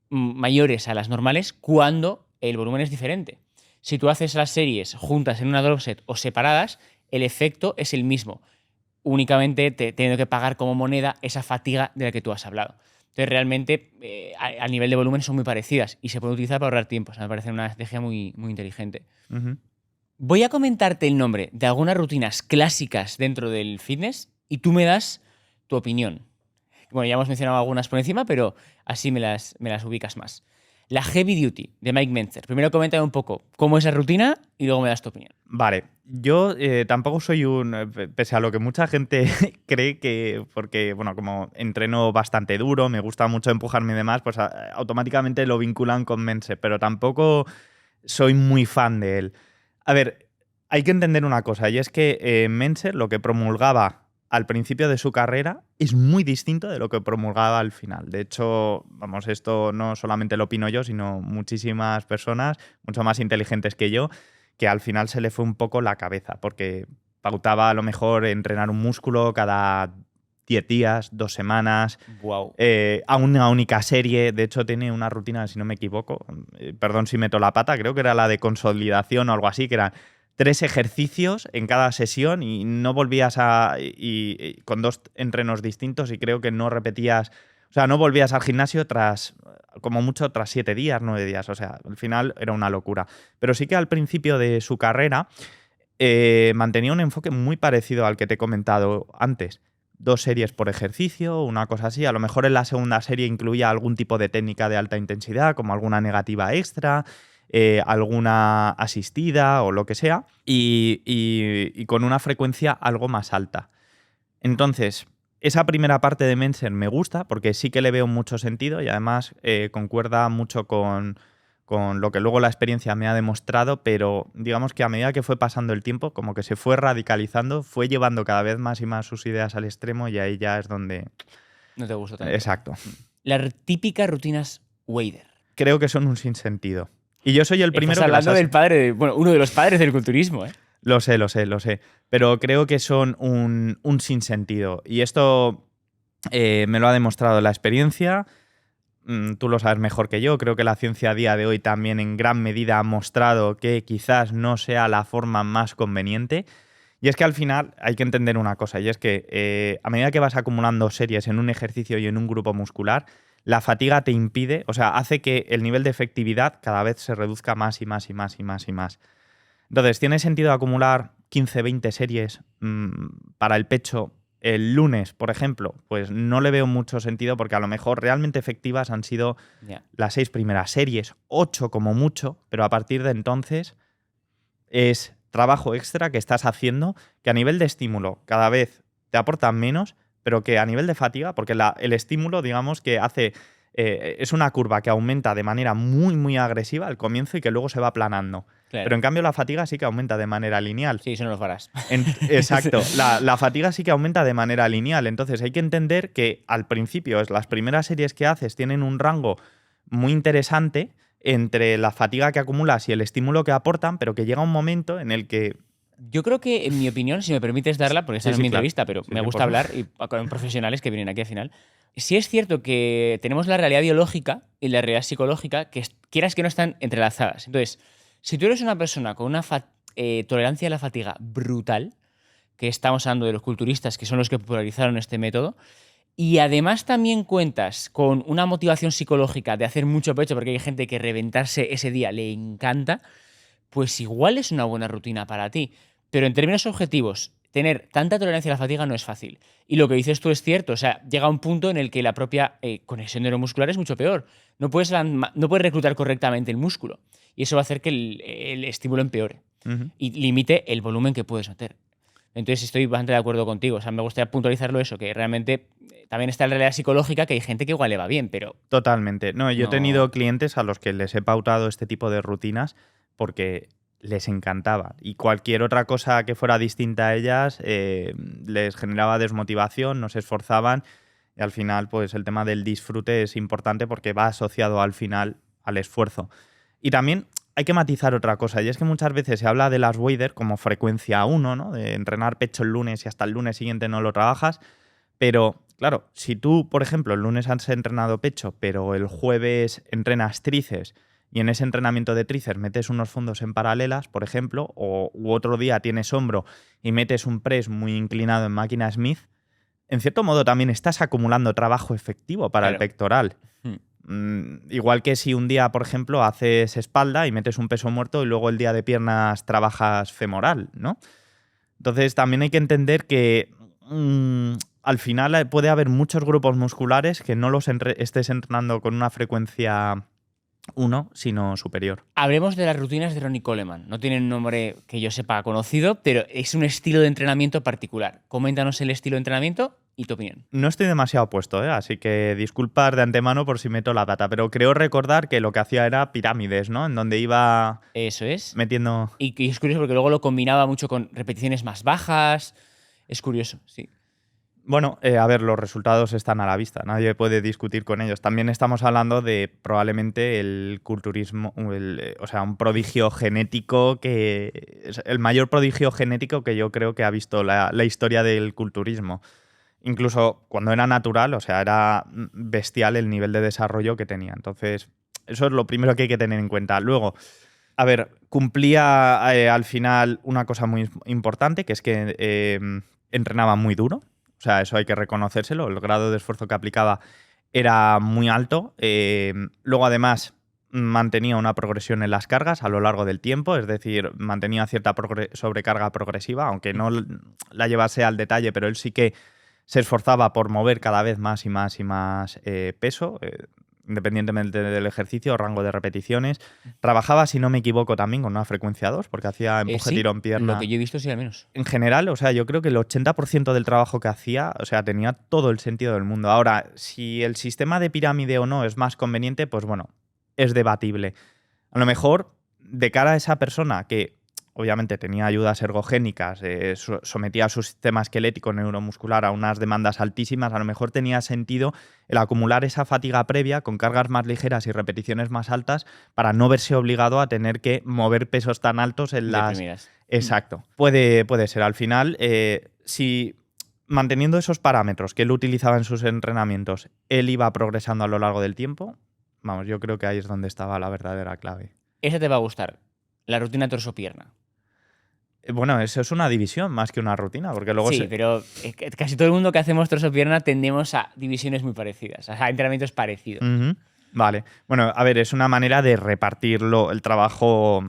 mayores a las normales cuando el volumen es diferente. Si tú haces las series juntas en una drop set o separadas, el efecto es el mismo. únicamente teniendo que pagar como moneda esa fatiga de la que tú has hablado. Entonces, realmente, a nivel de volumen son muy parecidas y se pueden utilizar para ahorrar tiempo. O sea, me parece una estrategia muy, muy inteligente. Ujú. Voy a comentarte el nombre de algunas rutinas clásicas dentro del fitness y tú me das tu opinión. Bueno, ya hemos mencionado algunas por encima, pero así me las ubicas más. La Heavy Duty de Mike Mentzer. Primero coméntame un poco cómo es esa rutina y luego me das tu opinión. Vale, yo tampoco soy pese a lo que mucha gente cree que, porque, bueno, como entreno bastante duro, me gusta mucho empujarme y demás, pues automáticamente lo vinculan con Mense, pero tampoco soy muy fan de él. A ver, hay que entender una cosa, y es que Mense lo que promulgaba al principio de su carrera es muy distinto de lo que promulgaba al final. De hecho, vamos, esto no solamente lo opino yo, sino muchísimas personas, mucho más inteligentes que yo, que al final se le fue un poco la cabeza, porque pautaba a lo mejor entrenar un músculo cada 10 días, 2 semanas, Wow. a una única serie. De hecho, tiene una rutina, si no me equivoco, perdón si meto la pata, creo que era la de consolidación o algo así, que eran 3 ejercicios en cada sesión y no volvías con 2 entrenos distintos y creo que no repetías, o sea, no volvías al gimnasio como mucho, tras 7 días, 9 días. O sea, al final era una locura. Pero sí que al principio de su carrera mantenía un enfoque muy parecido al que te he comentado antes. 2 series por ejercicio, una cosa así. A lo mejor en la segunda serie incluía algún tipo de técnica de alta intensidad, como alguna negativa extra, alguna asistida o lo que sea, y con una frecuencia algo más alta. Entonces, esa primera parte de Mensen me gusta porque sí que le veo mucho sentido y además concuerda mucho con lo que luego la experiencia me ha demostrado, pero digamos que a medida que fue pasando el tiempo, como que se fue radicalizando, fue llevando cada vez más y más sus ideas al extremo y ahí ya es donde... No te gusta tanto. Exacto. Las típicas rutinas Wader. Creo que son un sinsentido. Y yo soy el primero Estás que las hablando del padre, bueno, uno de los padres del culturismo, ¿eh? Lo sé. Pero creo que son un sinsentido. Y esto me lo ha demostrado la experiencia. Tú lo sabes mejor que yo. Creo que la ciencia a día de hoy también en gran medida ha mostrado que quizás no sea la forma más conveniente. Y es que al final hay que entender una cosa, y es que a medida que vas acumulando series en un ejercicio y en un grupo muscular, la fatiga te impide, o sea, hace que el nivel de efectividad cada vez se reduzca más y más y más y más y más. Entonces, ¿tiene sentido acumular 15, 20 series para el pecho el lunes, por ejemplo? Pues no le veo mucho sentido porque a lo mejor realmente efectivas han sido las 6 primeras series, 8 como mucho, pero a partir de entonces es trabajo extra que estás haciendo que a nivel de estímulo cada vez te aporta menos, pero que a nivel de fatiga, porque el estímulo, digamos, que hace... es una curva que aumenta de manera muy, muy agresiva al comienzo y que luego se va aplanando. Claro. Pero en cambio la fatiga sí que aumenta de manera lineal. Sí, eso no lo farás. Exacto. La fatiga sí que aumenta de manera lineal. Entonces hay que entender que al principio las primeras series que haces tienen un rango muy interesante entre la fatiga que acumulas y el estímulo que aportan, pero que llega un momento en el que... Yo creo que, en mi opinión, si me permites darla, porque esta no es mi entrevista, pero Sí, me sí, gusta por hablar y con profesionales que vienen aquí al final. Sí es cierto que tenemos la realidad biológica y la realidad psicológica que quieras que no están entrelazadas. Entonces, si tú eres una persona con una tolerancia a la fatiga brutal, que estamos hablando de los culturistas, que son los que popularizaron este método, y además también cuentas con una motivación psicológica de hacer mucho pecho, porque hay gente que reventarse ese día le encanta, pues igual es una buena rutina para ti. Pero en términos objetivos, tener tanta tolerancia a la fatiga no es fácil. Y lo que dices tú es cierto. O sea, llega un punto en el que la propia conexión neuromuscular es mucho peor. No puedes reclutar correctamente el músculo. Y eso va a hacer que el estímulo empeore. Uh-huh. Y limite el volumen que puedes meter. Entonces estoy bastante de acuerdo contigo. O sea, me gustaría puntualizarlo eso, que realmente también está la realidad psicológica, que hay gente que igual le va bien, pero... Totalmente. No, yo he tenido clientes a los que les he pautado este tipo de rutinas porque les encantaba. Y cualquier otra cosa que fuera distinta a ellas les generaba desmotivación, no se esforzaban. Y al final, pues el tema del disfrute es importante porque va asociado al final al esfuerzo. Y también hay que matizar otra cosa, y es que muchas veces se habla de las Wader como frecuencia 1, ¿no? De entrenar pecho el lunes y hasta el lunes siguiente no lo trabajas. Pero, claro, si tú, por ejemplo, el lunes has entrenado pecho, pero el jueves entrenas tríceps y en ese entrenamiento de tríceps metes unos fondos en paralelas, por ejemplo, u otro día tienes hombro y metes un press muy inclinado en máquina Smith, en cierto modo también estás acumulando trabajo efectivo para el pectoral. Igual que si un día, por ejemplo, haces espalda y metes un peso muerto y luego el día de piernas trabajas femoral, ¿no? Entonces también hay que entender que al final puede haber muchos grupos musculares que no los estés entrenando con una frecuencia 1, sino superior. Hablemos de las rutinas de Ronnie Coleman. No tienen un nombre que yo sepa conocido, pero es un estilo de entrenamiento particular. Coméntanos el estilo de entrenamiento y tu opinión. No estoy demasiado puesto, así que disculpad de antemano por si meto la data, pero creo recordar que lo que hacía era pirámides, ¿no? En donde iba Eso es. Metiendo... Y es curioso porque luego lo combinaba mucho con repeticiones más bajas. Es curioso, sí. Bueno, a ver, los resultados están a la vista, nadie puede discutir con ellos. También estamos hablando de probablemente el culturismo, o sea, un prodigio genético que es el mayor prodigio genético que yo creo que ha visto la historia del culturismo. Incluso cuando era natural, o sea, era bestial el nivel de desarrollo que tenía. Entonces, eso es lo primero que hay que tener en cuenta. Luego, a ver, cumplía al final una cosa muy importante, que es que entrenaba muy duro. O sea, eso hay que reconocérselo. El grado de esfuerzo que aplicaba era muy alto. Luego, además, mantenía una progresión en las cargas a lo largo del tiempo. Es decir, mantenía cierta sobrecarga progresiva, aunque no la llevase al detalle, pero él sí que se esforzaba por mover cada vez más y más y más peso, independientemente del ejercicio, rango de repeticiones. Trabajaba, si no me equivoco, también con una frecuencia 2, porque hacía empuje, sí, tirón, pierna. Lo que yo he visto sí, al menos. En general, o sea, yo creo que el 80% del trabajo que hacía, o sea, tenía todo el sentido del mundo. Ahora, si el sistema de pirámide o no es más conveniente, pues bueno, es debatible. A lo mejor, de cara a esa persona que obviamente tenía ayudas ergogénicas, sometía a su sistema esquelético neuromuscular a unas demandas altísimas, a lo mejor tenía sentido el acumular esa fatiga previa con cargas más ligeras y repeticiones más altas para no verse obligado a tener que mover pesos tan altos en las... primeras. Exacto. Puede ser. Al final, si manteniendo esos parámetros que él utilizaba en sus entrenamientos, él iba progresando a lo largo del tiempo, vamos, yo creo que ahí es donde estaba la verdadera clave. Esa te va a gustar, la rutina torso-pierna. Bueno, eso es una división más que una rutina, porque luego... Sí, pero casi todo el mundo que hacemos torso-pierna tendemos a divisiones muy parecidas, a entrenamientos parecidos. Vale. Bueno, a ver, es una manera de repartirlo, el trabajo.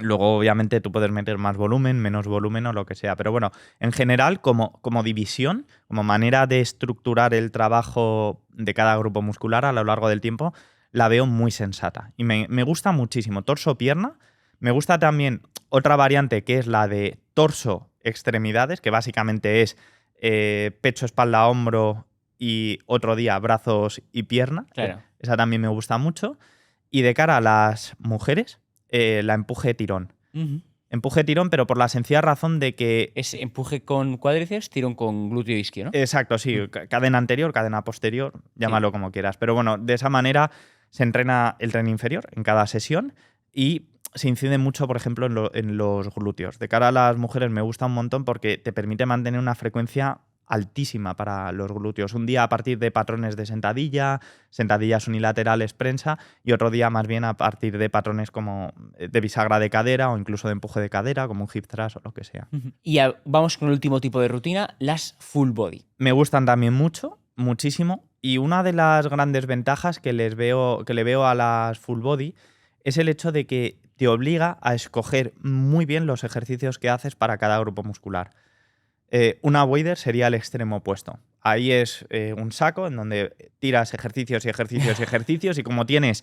Luego, obviamente, tú puedes meter más volumen, menos volumen o lo que sea. Pero bueno, en general, como división, como manera de estructurar el trabajo de cada grupo muscular a lo largo del tiempo, la veo muy sensata. Y me gusta muchísimo. Torso-pierna. Me gusta también otra variante que es la de torso-extremidades, que básicamente es pecho, espalda, hombro y otro día brazos y pierna. Claro. Esa también me gusta mucho. Y de cara a las mujeres, la empuje-tirón. Empuje-tirón, pero por la sencilla razón de que... Es empuje con cuádriceps, tirón con glúteo isquio, ¿no? Exacto, sí. Cadena anterior, cadena posterior, llámalo como quieras. Pero bueno, de esa manera se entrena el tren inferior en cada sesión y se incide mucho, por ejemplo, en los glúteos. De cara a las mujeres me gusta un montón porque te permite mantener una frecuencia altísima para los glúteos. Un día a partir de patrones de sentadilla, sentadillas unilaterales, prensa, y otro día más bien a partir de patrones como de bisagra de cadera o incluso de empuje de cadera, como un hip thrust o lo que sea. Y vamos con el último tipo de rutina, las full body. Me gustan también mucho, muchísimo, y una de las grandes ventajas que le veo a las full body es el hecho de que te obliga a escoger muy bien los ejercicios que haces para cada grupo muscular. Una wader sería el extremo opuesto. Ahí es un saco en donde tiras ejercicios y ejercicios y ejercicios y como tienes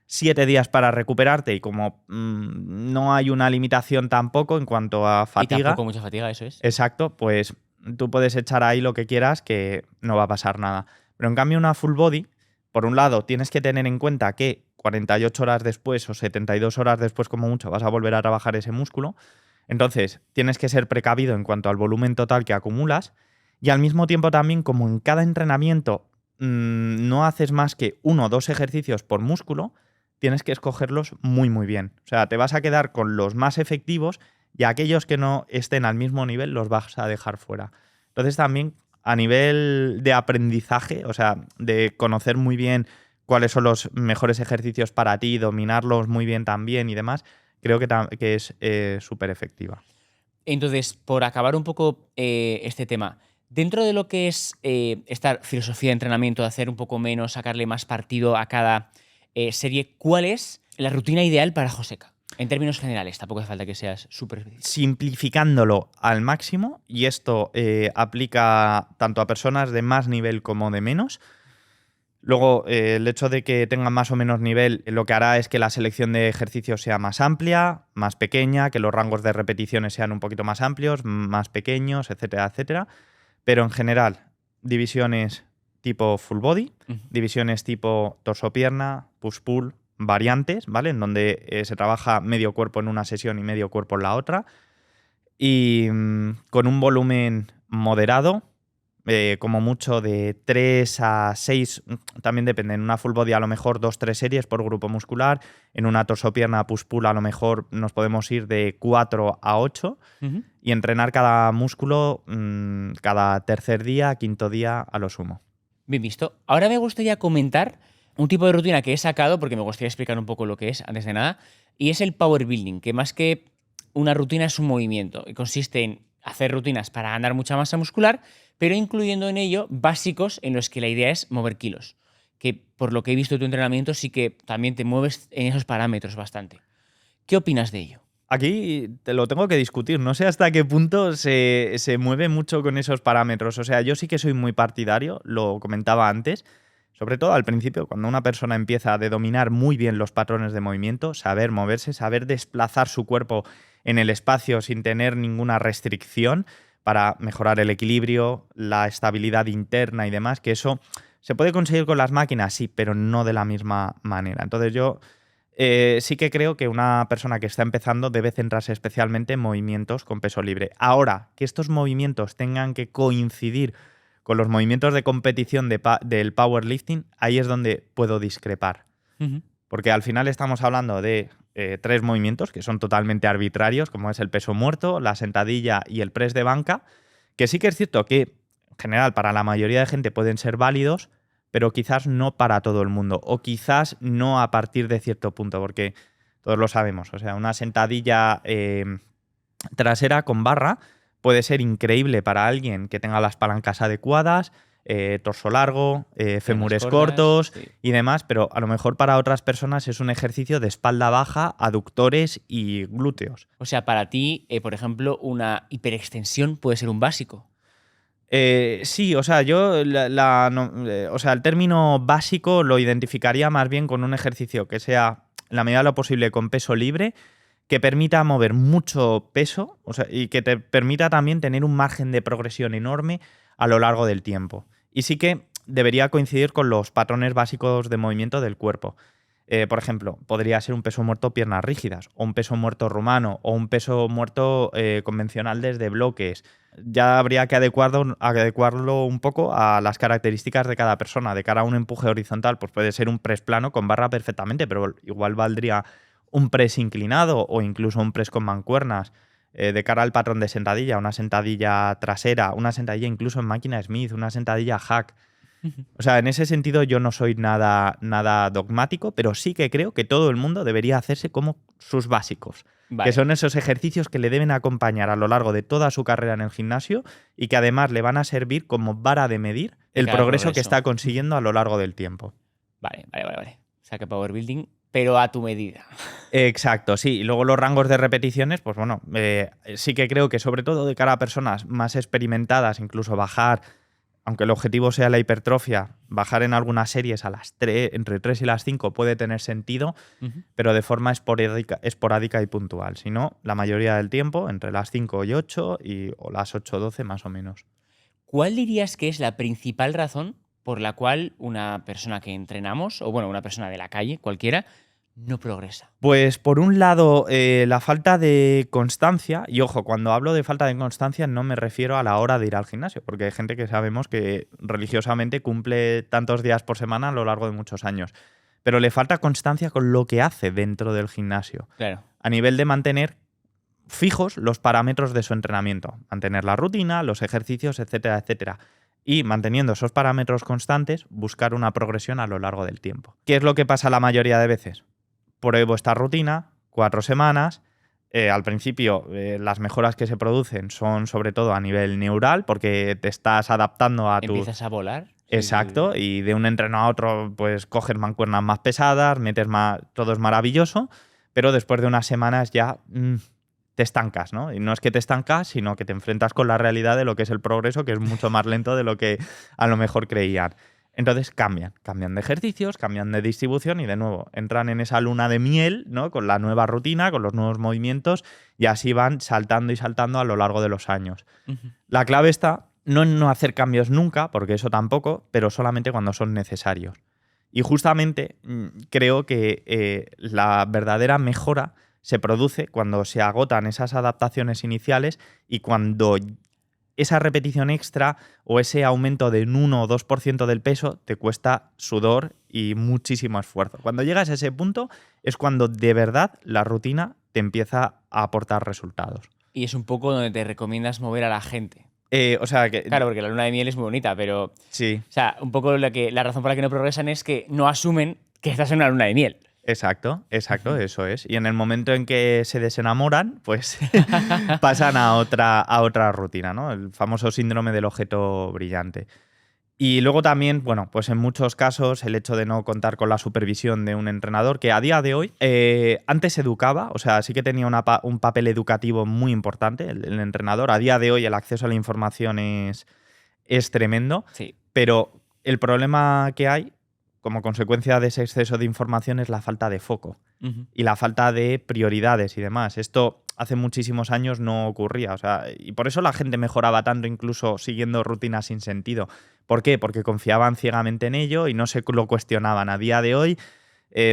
7 días para recuperarte y como no hay una limitación tampoco en cuanto a fatiga... Y tampoco mucha fatiga, eso es. Exacto, pues tú puedes echar ahí lo que quieras que no va a pasar nada. Pero en cambio una full body, por un lado tienes que tener en cuenta que 48 horas después o 72 horas después como mucho vas a volver a trabajar ese músculo. Entonces, tienes que ser precavido en cuanto al volumen total que acumulas y al mismo tiempo también, como en cada entrenamiento no haces más que 1 o 2 ejercicios por músculo, tienes que escogerlos muy, muy bien. O sea, te vas a quedar con los más efectivos y aquellos que no estén al mismo nivel los vas a dejar fuera. Entonces, también a nivel de aprendizaje, o sea, de conocer muy bien cuáles son los mejores ejercicios para ti, dominarlos muy bien también y demás, creo que es súper efectiva. Entonces, por acabar un poco este tema, dentro de lo que es esta filosofía de entrenamiento, de hacer un poco menos, sacarle más partido a cada serie, ¿cuál es la rutina ideal para Joseca? En términos generales, tampoco hace falta que seas súper específico. Simplificándolo al máximo, y esto aplica tanto a personas de más nivel como de menos. Luego, el hecho de que tengan más o menos nivel lo que hará es que la selección de ejercicios sea más amplia, más pequeña, que los rangos de repeticiones sean un poquito más amplios, más pequeños, etcétera, etcétera. Pero en general, divisiones tipo full body, divisiones tipo torso-pierna, push-pull, variantes, ¿vale? En donde se trabaja medio cuerpo en una sesión y medio cuerpo en la otra. Y con un volumen moderado, como mucho de 3 a 6, también depende. En una full body a lo mejor 2-3 series por grupo muscular. En una torso-pierna push-pull a lo mejor nos podemos ir de 4 a 8. Y entrenar cada músculo cada tercer día, quinto día a lo sumo. Bien visto. Ahora me gustaría comentar un tipo de rutina que he sacado, porque me gustaría explicar un poco lo que es, antes de nada, y es el power building, que más que una rutina es un movimiento, y consiste en hacer rutinas para ganar mucha masa muscular, pero incluyendo en ello básicos en los que la idea es mover kilos, que por lo que he visto de tu entrenamiento sí que también te mueves en esos parámetros bastante. ¿Qué opinas de ello? Aquí te lo tengo que discutir. No sé hasta qué punto se mueve mucho con esos parámetros. O sea, yo sí que soy muy partidario, lo comentaba antes, sobre todo al principio, cuando una persona empieza a dominar muy bien los patrones de movimiento, saber moverse, saber desplazar su cuerpo en el espacio sin tener ninguna restricción para mejorar el equilibrio, la estabilidad interna y demás, que eso se puede conseguir con las máquinas, sí, pero no de la misma manera. Entonces yo sí que creo que una persona que está empezando debe centrarse especialmente en movimientos con peso libre. Ahora, que estos movimientos tengan que coincidir con los movimientos de competición del powerlifting, ahí es donde puedo discrepar. Porque al final estamos hablando de 3 movimientos que son totalmente arbitrarios, como es el peso muerto, la sentadilla y el press de banca, que sí que es cierto que en general para la mayoría de gente pueden ser válidos, pero quizás no para todo el mundo, o quizás no a partir de cierto punto, porque todos lo sabemos. O sea, una sentadilla trasera con barra puede ser increíble para alguien que tenga las palancas adecuadas, torso largo, fémures cortos sí, y demás, pero a lo mejor para otras personas es un ejercicio de espalda baja, aductores y glúteos. O sea, para ti, por ejemplo, una hiperextensión puede ser un básico. Sí, o sea, yo o sea, el término básico lo identificaría más bien con un ejercicio que sea, en la medida de lo posible, con peso libre, que permita mover mucho peso, o sea, y que te permita también tener un margen de progresión enorme a lo largo del tiempo. Y sí que debería coincidir con los patrones básicos de movimiento del cuerpo. Por ejemplo, podría ser un peso muerto piernas rígidas, o un peso muerto rumano, o un peso muerto convencional desde bloques. Ya habría que adecuarlo un poco a las características de cada persona. De cara a un empuje horizontal, pues puede ser un press plano con barra perfectamente, pero igual valdría un press inclinado o incluso un press con mancuernas. De cara al patrón de sentadilla, una sentadilla trasera, una sentadilla incluso en máquina Smith, una sentadilla hack. O sea, en ese sentido yo no soy nada dogmático, pero sí que creo que todo el mundo debería hacerse como sus básicos. Vale. Que son esos ejercicios que le deben acompañar a lo largo de toda su carrera en el gimnasio y que además le van a servir como vara de medir el progreso que está consiguiendo a lo largo del tiempo. Vale. O sea, que power building, pero a tu medida. Exacto, sí. Y luego los rangos de repeticiones, pues bueno, sí que creo que sobre todo de cara a personas más experimentadas, incluso bajar, aunque el objetivo sea la hipertrofia, bajar en algunas series a las 3, entre 3 y las 5 puede tener sentido, pero de forma esporádica y puntual. Si no, la mayoría del tiempo, entre las 5 y 8 o las 8-12 más o menos. ¿Cuál dirías que es la principal razón por la cual una persona que entrenamos, o bueno, una persona de la calle, cualquiera, no progresa? Pues por un lado, la falta de constancia, y ojo, cuando hablo de falta de constancia no me refiero a la hora de ir al gimnasio, porque hay gente que sabemos que religiosamente cumple tantos días por semana a lo largo de muchos años, pero le falta constancia con lo que hace dentro del gimnasio. Claro. A nivel de mantener fijos los parámetros de su entrenamiento, mantener la rutina, los ejercicios, etcétera, etcétera. y manteniendo esos parámetros constantes, buscar una progresión a lo largo del tiempo. ¿Qué es lo que pasa la mayoría de veces? Pruebo esta rutina, 4 semanas. Al principio las mejoras que se producen son sobre todo a nivel neural porque te estás adaptando a tu... Empiezas a volar. Exacto, y de un entreno a otro pues coges mancuernas más pesadas, metes más... Todo es maravilloso, pero después de unas semanas ya te estancas, ¿no? Y no es que te estancas, sino que te enfrentas con la realidad de lo que es el progreso, que es mucho más lento de lo que a lo mejor creían. Entonces cambian de ejercicios, cambian de distribución y de nuevo entran en esa luna de miel, ¿no? Con la nueva rutina, con los nuevos movimientos y así van saltando y saltando a lo largo de los años. La clave está no en no hacer cambios nunca, porque eso tampoco, pero solamente cuando son necesarios. Y justamente creo que la verdadera mejora se produce cuando se agotan esas adaptaciones iniciales y cuando esa repetición extra o ese aumento de un 1 o 2% del peso te cuesta sudor y muchísimo esfuerzo. Cuando llegas a ese punto es cuando de verdad la rutina te empieza a aportar resultados. Y es un poco donde te recomiendas mover a la gente. O sea que... Claro, porque la luna de miel es muy bonita, pero... Sí. O sea, un poco la razón por la que no progresan es que no asumen que estás en una luna de miel. Exacto, eso es. Y en el momento en que se desenamoran, pues pasan a otra rutina, ¿no? El famoso síndrome del objeto brillante. Y luego también, bueno, pues en muchos casos el hecho de no contar con la supervisión de un entrenador que a día de hoy antes educaba, o sea, sí que tenía un papel educativo muy importante el entrenador. A día de hoy el acceso a la información es tremendo, sí. Pero el problema que hay como consecuencia de ese exceso de información es la falta de foco y la falta de prioridades y demás. Esto hace muchísimos años no ocurría, o sea, y por eso la gente mejoraba tanto incluso siguiendo rutinas sin sentido. ¿Por qué? Porque confiaban ciegamente en ello y no se lo cuestionaban. A día de hoy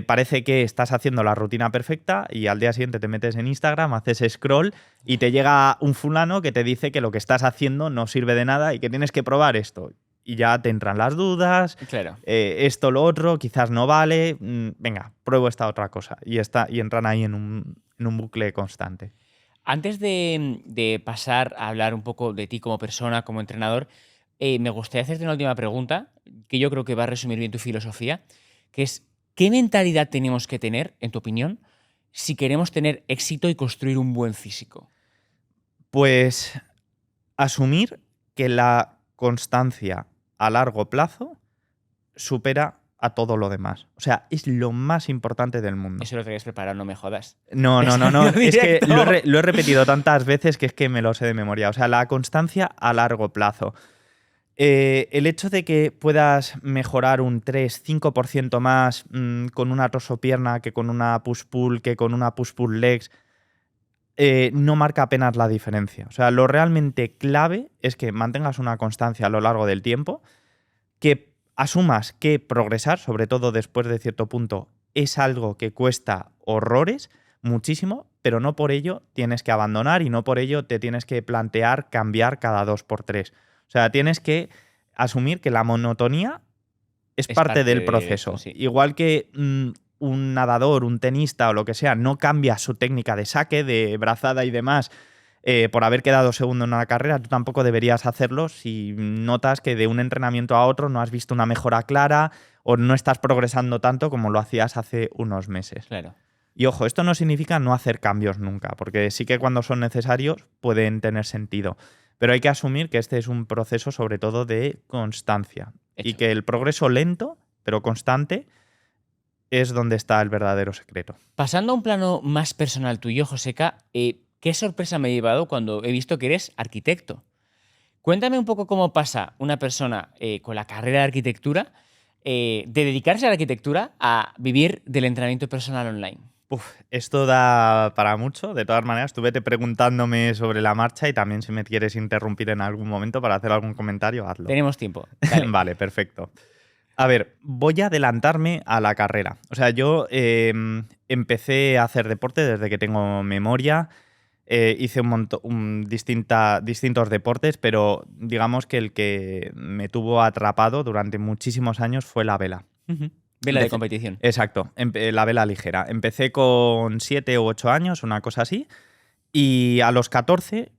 parece que estás haciendo la rutina perfecta y al día siguiente te metes en Instagram, haces scroll y te llega un fulano que te dice que lo que estás haciendo no sirve de nada y que tienes que probar esto. Y ya te entran las dudas, claro. Esto, lo otro, quizás no vale, venga, pruebo esta otra cosa. Y entran ahí en un bucle constante. Antes de pasar a hablar un poco de ti como persona, como entrenador, me gustaría hacerte una última pregunta, que yo creo que va a resumir bien tu filosofía, que es, ¿qué mentalidad tenemos que tener, en tu opinión, si queremos tener éxito y construir un buen físico? Pues asumir que la constancia a largo plazo supera a todo lo demás. O sea, es lo más importante del mundo. Eso lo tenías preparado, no me jodas. No. Es que lo he repetido tantas veces que es que me lo sé de memoria. O sea, la constancia a largo plazo. El hecho de que puedas mejorar un 3-5% más con una torso-pierna que con una push-pull, que con una push-pull legs, no marca apenas la diferencia. O sea, lo realmente clave es que mantengas una constancia a lo largo del tiempo, que asumas que progresar, sobre todo después de cierto punto, es algo que cuesta horrores, muchísimo, pero no por ello tienes que abandonar y no por ello te tienes que plantear cambiar cada 2x3. O sea, tienes que asumir que la monotonía es parte del proceso. Sí. Igual que un nadador, un tenista o lo que sea, no cambia su técnica de saque, de brazada y demás por haber quedado segundo en una carrera, tú tampoco deberías hacerlo si notas que de un entrenamiento a otro no has visto una mejora clara o no estás progresando tanto como lo hacías hace unos meses. Claro. Y ojo, esto no significa no hacer cambios nunca, porque sí que cuando son necesarios pueden tener sentido. Pero hay que asumir que este es un proceso sobre todo de constancia. Hecho. Y que el progreso lento, pero constante, es donde está el verdadero secreto. Pasando a un plano más personal tuyo, Joseca, ¿qué sorpresa me he llevado cuando he visto que eres arquitecto? Cuéntame un poco cómo pasa una persona con la carrera de arquitectura de dedicarse a la arquitectura a vivir del entrenamiento personal online. Esto da para mucho. De todas maneras, tú vete preguntándome sobre la marcha y también si me quieres interrumpir en algún momento para hacer algún comentario, hazlo. Tenemos tiempo. Vale, perfecto. A ver, voy a adelantarme a la carrera. O sea, yo empecé a hacer deporte desde que tengo memoria. Hice distintos deportes, pero digamos que el que me tuvo atrapado durante muchísimos años fue la vela. Vela de competición. Exacto, la vela ligera. Empecé con 7 u 8 años, una cosa así, y a los 14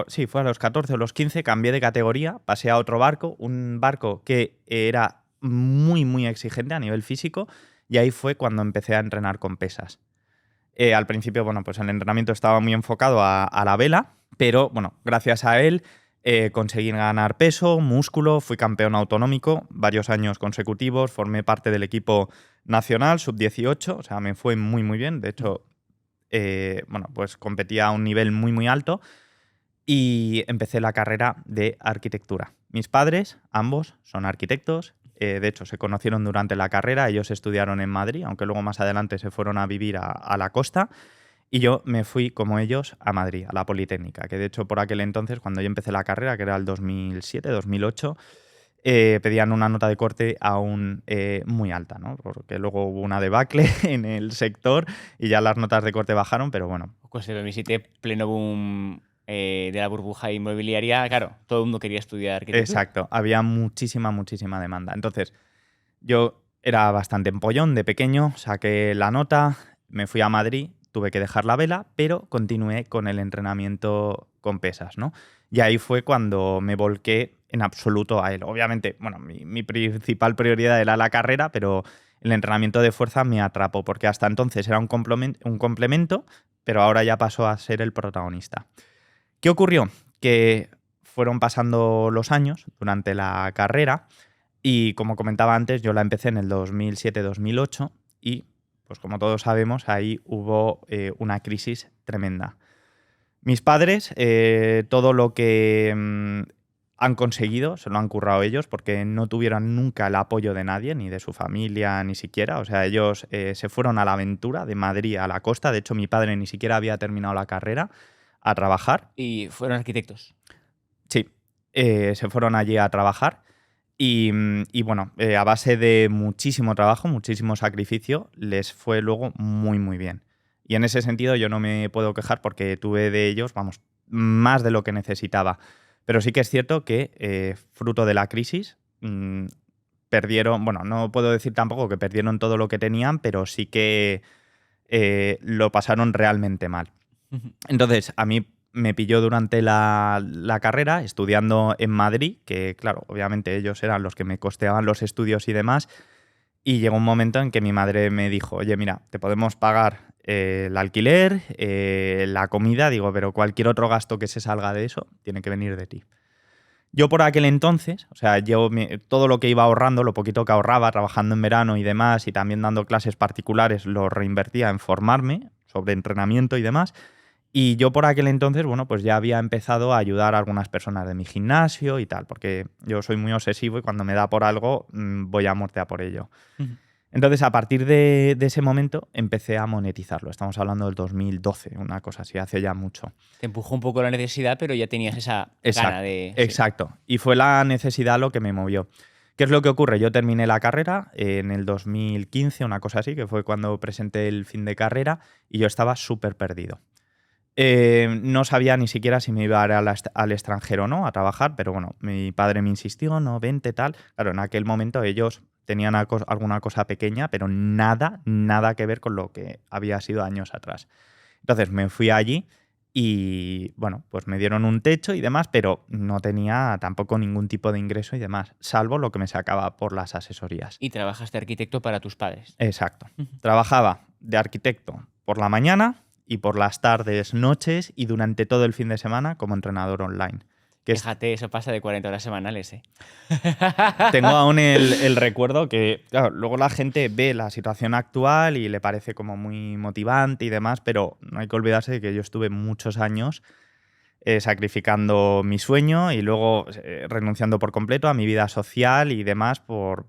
sí, fue a los 14 o los 15, cambié de categoría, pasé a otro barco, un barco que era muy, muy exigente a nivel físico, y ahí fue cuando empecé a entrenar con pesas. Al principio, bueno, pues el entrenamiento estaba muy enfocado a la vela, pero bueno, gracias a él conseguí ganar peso, músculo, fui campeón autonómico varios años consecutivos, formé parte del equipo nacional sub-18, o sea, me fue muy, muy bien. De hecho, bueno, pues competía a un nivel muy, muy alto y empecé la carrera de arquitectura. Mis padres, ambos, son arquitectos. De hecho, se conocieron durante la carrera. Ellos estudiaron en Madrid, aunque luego más adelante se fueron a vivir a la costa. Y yo me fui, como ellos, a Madrid, a la Politécnica, que de hecho por aquel entonces, cuando yo empecé la carrera, que era el 2007, 2008, pedían una nota de corte aún muy alta, ¿no? Porque luego hubo una debacle en el sector y ya las notas de corte bajaron, pero bueno. Pues el 2007, pleno boom de la burbuja inmobiliaria, claro, todo el mundo quería estudiar arquitectura. Exacto, había muchísima, muchísima demanda. Entonces, yo era bastante empollón de pequeño, saqué la nota, me fui a Madrid, tuve que dejar la vela, pero continué con el entrenamiento con pesas, ¿no? Y ahí fue cuando me volqué en absoluto a él. Obviamente, bueno, mi principal prioridad era la carrera, pero el entrenamiento de fuerza me atrapó, porque hasta entonces era un complemento, pero ahora ya pasó a ser el protagonista. ¿Qué ocurrió? Que fueron pasando los años durante la carrera y, como comentaba antes, yo la empecé en el 2007-2008 y, pues como todos sabemos, ahí hubo una crisis tremenda. Mis padres, todo lo que han conseguido, se lo han currado ellos porque no tuvieron nunca el apoyo de nadie, ni de su familia, ni siquiera. O sea, ellos se fueron a la aventura de Madrid a la costa. De hecho, mi padre ni siquiera había terminado la carrera a trabajar. ¿Y fueron arquitectos? Sí, se fueron allí a trabajar y bueno, a base de muchísimo trabajo, muchísimo sacrificio, les fue luego muy, muy bien. Y en ese sentido yo no me puedo quejar porque tuve de ellos, vamos, más de lo que necesitaba. Pero sí que es cierto que, fruto de la crisis, perdieron, bueno, no puedo decir tampoco que perdieron todo lo que tenían, pero sí que lo pasaron realmente mal. Entonces, a mí me pilló durante la carrera, estudiando en Madrid, que claro, obviamente ellos eran los que me costeaban los estudios y demás, y llegó un momento en que mi madre me dijo, oye, mira, te podemos pagar el alquiler, la comida, digo, pero cualquier otro gasto que se salga de eso tiene que venir de ti. Yo por aquel entonces, o sea, todo lo que iba ahorrando, lo poquito que ahorraba trabajando en verano y demás, y también dando clases particulares, lo reinvertía en formarme sobre entrenamiento y demás. Y yo por aquel entonces, bueno, pues ya había empezado a ayudar a algunas personas de mi gimnasio y tal, porque yo soy muy obsesivo y cuando me da por algo, voy a muerte a por ello. Entonces, a partir de ese momento, empecé a monetizarlo. Estamos hablando del 2012, una cosa así, hace ya mucho. Te empujó un poco la necesidad, pero ya tenías esa gana de... Exacto. Y fue la necesidad lo que me movió. ¿Qué es lo que ocurre? Yo terminé la carrera en el 2015, una cosa así, que fue cuando presenté el fin de carrera, y yo estaba súper perdido. No sabía ni siquiera si me iba a ir al extranjero o no, a trabajar, pero bueno, mi padre me insistió, no, vente, tal. Claro, en aquel momento ellos tenían alguna cosa pequeña, pero nada que ver con lo que había sido años atrás. Entonces me fui allí y, bueno, pues me dieron un techo y demás, pero no tenía tampoco ningún tipo de ingreso y demás, salvo lo que me sacaba por las asesorías. Y trabajas de arquitecto para tus padres. Exacto. Trabajaba de arquitecto por la mañana y por las tardes, noches y durante todo el fin de semana como entrenador online. Fíjate, eso pasa de 40 horas semanales, ¿eh? Tengo aún el recuerdo que, claro, luego la gente ve la situación actual y le parece como muy motivante y demás, pero no hay que olvidarse de que yo estuve muchos años sacrificando mi sueño y luego renunciando por completo a mi vida social y demás por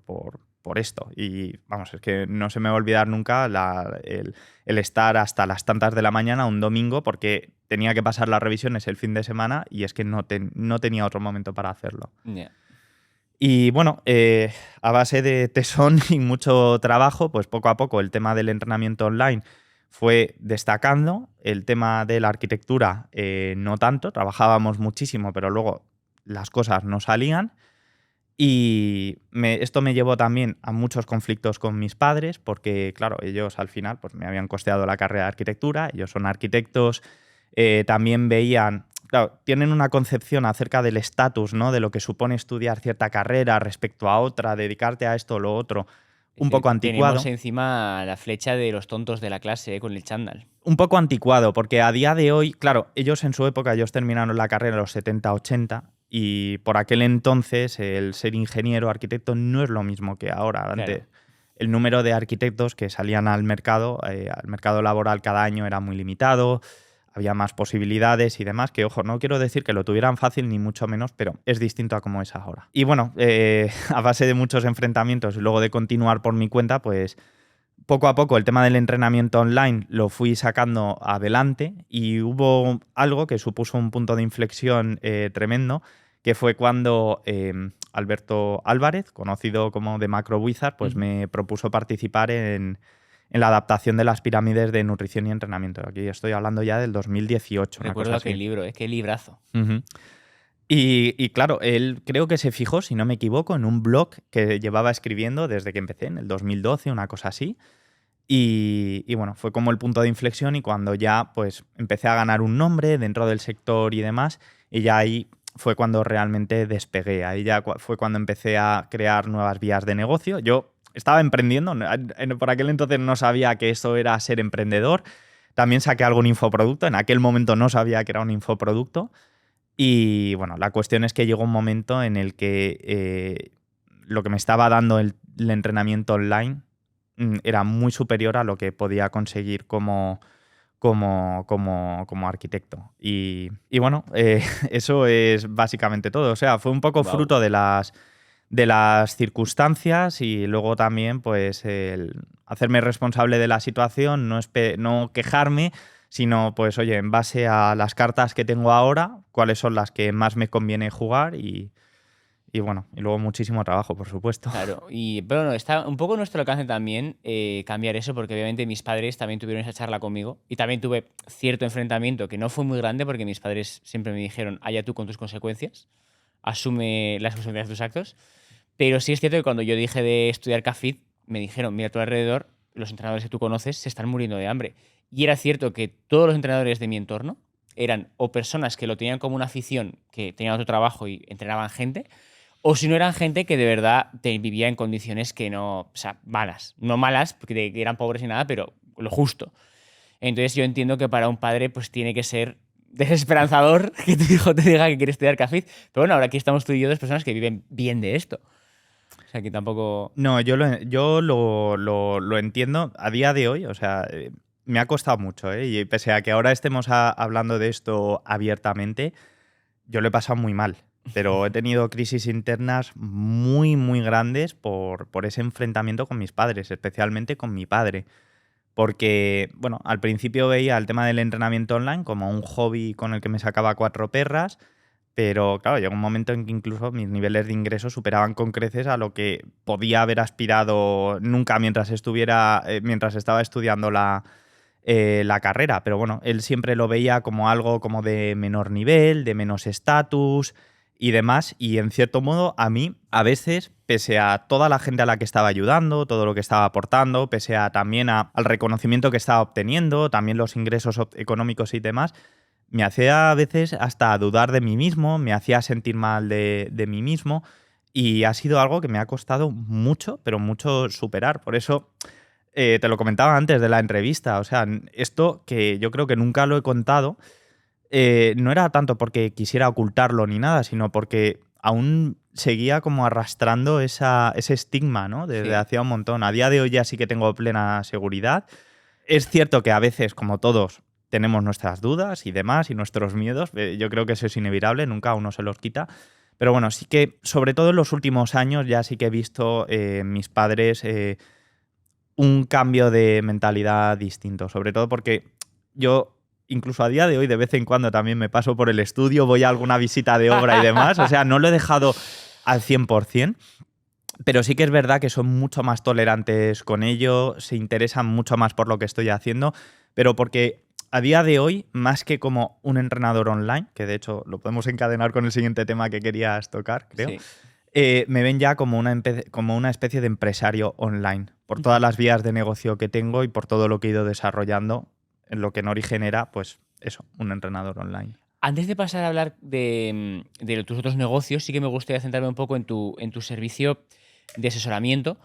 esto. Y vamos, es que no se me va a olvidar nunca el estar hasta las tantas de la mañana un domingo porque tenía que pasar las revisiones el fin de semana y es que no tenía otro momento para hacerlo. Yeah. Y bueno, a base de tesón y mucho trabajo, pues poco a poco el tema del entrenamiento online fue destacando. El tema de la arquitectura no tanto, trabajábamos muchísimo, pero luego las cosas no salían. Y esto me llevó también a muchos conflictos con mis padres, porque claro, ellos al final pues, me habían costeado la carrera de arquitectura, ellos son arquitectos, también veían claro, tienen una concepción acerca del estatus, ¿no? De lo que supone estudiar cierta carrera respecto a otra, dedicarte a esto o lo otro, un poco anticuado. Tenemos encima la flecha de los tontos de la clase, con el chándal. Un poco anticuado, porque a día de hoy, claro, ellos en su época, ellos terminaron la carrera en los 70, 80, y por aquel entonces el ser ingeniero, arquitecto, no es lo mismo que ahora. Claro. Antes, el número de arquitectos que salían al mercado laboral cada año era muy limitado, había más posibilidades y demás, que ojo, no quiero decir que lo tuvieran fácil ni mucho menos, pero es distinto a como es ahora. Y bueno, a base de muchos enfrentamientos y luego de continuar por mi cuenta, pues poco a poco el tema del entrenamiento online lo fui sacando adelante y hubo algo que supuso un punto de inflexión tremendo, que fue cuando Alberto Álvarez, conocido como The Macro Wizard, pues me propuso participar en la adaptación de las pirámides de nutrición y entrenamiento. Aquí estoy hablando ya del 2018. Recuerdo aquel libro, qué librazo. Y claro, él creo que se fijó, si no me equivoco, en un blog que llevaba escribiendo desde que empecé, en el 2012, una cosa así. Y bueno, fue como el punto de inflexión y cuando ya pues empecé a ganar un nombre dentro del sector y demás, y ya ahí fue cuando realmente despegué. Ahí ya fue cuando empecé a crear nuevas vías de negocio. Yo estaba emprendiendo, por aquel entonces no sabía que eso era ser emprendedor. También saqué algún infoproducto, en aquel momento no sabía que era un infoproducto. Y bueno, la cuestión es que llegó un momento en el que lo que me estaba dando el entrenamiento online era muy superior a lo que podía conseguir como arquitecto. Y bueno, eso es básicamente todo. O sea, fue un poco fruto de las circunstancias y luego también pues el hacerme responsable de la situación, no quejarme, sino pues oye, en base a las cartas que tengo ahora, cuáles son las que más me conviene jugar y bueno, y luego muchísimo trabajo, por supuesto. Claro, pero no, está un poco a nuestro alcance también cambiar eso, porque obviamente mis padres también tuvieron esa charla conmigo y también tuve cierto enfrentamiento que no fue muy grande porque mis padres siempre me dijeron, allá tú con tus consecuencias, asume las consecuencias de tus actos, pero sí es cierto que cuando yo dije de estudiar CAFID, me dijeron, mira a tu alrededor, los entrenadores que tú conoces se están muriendo de hambre. Y era cierto que todos los entrenadores de mi entorno eran o personas que lo tenían como una afición, que tenían otro trabajo y entrenaban gente, o si no eran gente que de verdad vivía en condiciones que no, o sea, malas. No malas, porque eran pobres ni nada, pero lo justo. Entonces yo entiendo que para un padre pues tiene que ser desesperanzador que tu hijo te diga que quiere estudiar CAFID. Pero bueno, ahora aquí estamos tú y yo, dos personas que viven bien de esto. O sea, que tampoco... No, yo lo entiendo a día de hoy, o sea, me ha costado mucho, ¿eh? Y pese a que ahora estemos hablando de esto abiertamente, yo lo he pasado muy mal. Pero he tenido crisis internas muy, muy grandes por ese enfrentamiento con mis padres, especialmente con mi padre. Porque, bueno, al principio veía el tema del entrenamiento online como un hobby con el que me sacaba 4 perras, pero claro, llegó un momento en que incluso mis niveles de ingresos superaban con creces a lo que podía haber aspirado nunca mientras estaba estudiando la carrera. Pero bueno, él siempre lo veía como algo como de menor nivel, de menos estatus y demás, y en cierto modo a mí, a veces, pese a toda la gente a la que estaba ayudando, todo lo que estaba aportando, pese a también al reconocimiento que estaba obteniendo, también los ingresos económicos y demás, me hacía a veces hasta dudar de mí mismo, me hacía sentir mal de mí mismo, y ha sido algo que me ha costado mucho, pero mucho superar. Por eso te lo comentaba antes de la entrevista, o sea, esto que yo creo que nunca lo he contado, no era tanto porque quisiera ocultarlo ni nada, sino porque aún seguía como arrastrando ese estigma, ¿no? Desde hacía un montón. A día de hoy ya sí que tengo plena seguridad. Es cierto que a veces, como todos, tenemos nuestras dudas y demás y nuestros miedos. Yo creo que eso es inevitable, nunca uno se los quita. Pero bueno, sí que, sobre todo en los últimos años, ya sí que he visto en mis padres un cambio de mentalidad distinto. Sobre todo porque yo... Incluso a día de hoy, de vez en cuando también me paso por el estudio, voy a alguna visita de obra y demás. O sea, no lo he dejado al 100%, pero sí que es verdad que son mucho más tolerantes con ello, se interesan mucho más por lo que estoy haciendo, pero porque a día de hoy, más que como un entrenador online, que de hecho lo podemos encadenar con el siguiente tema que querías tocar, creo, me ven ya como una especie de empresario online, por todas las vías de negocio que tengo y por todo lo que he ido desarrollando, en lo que en origen era, pues eso, un entrenador online. Antes de pasar a hablar de tus otros negocios, sí que me gustaría centrarme un poco en tu servicio de asesoramiento.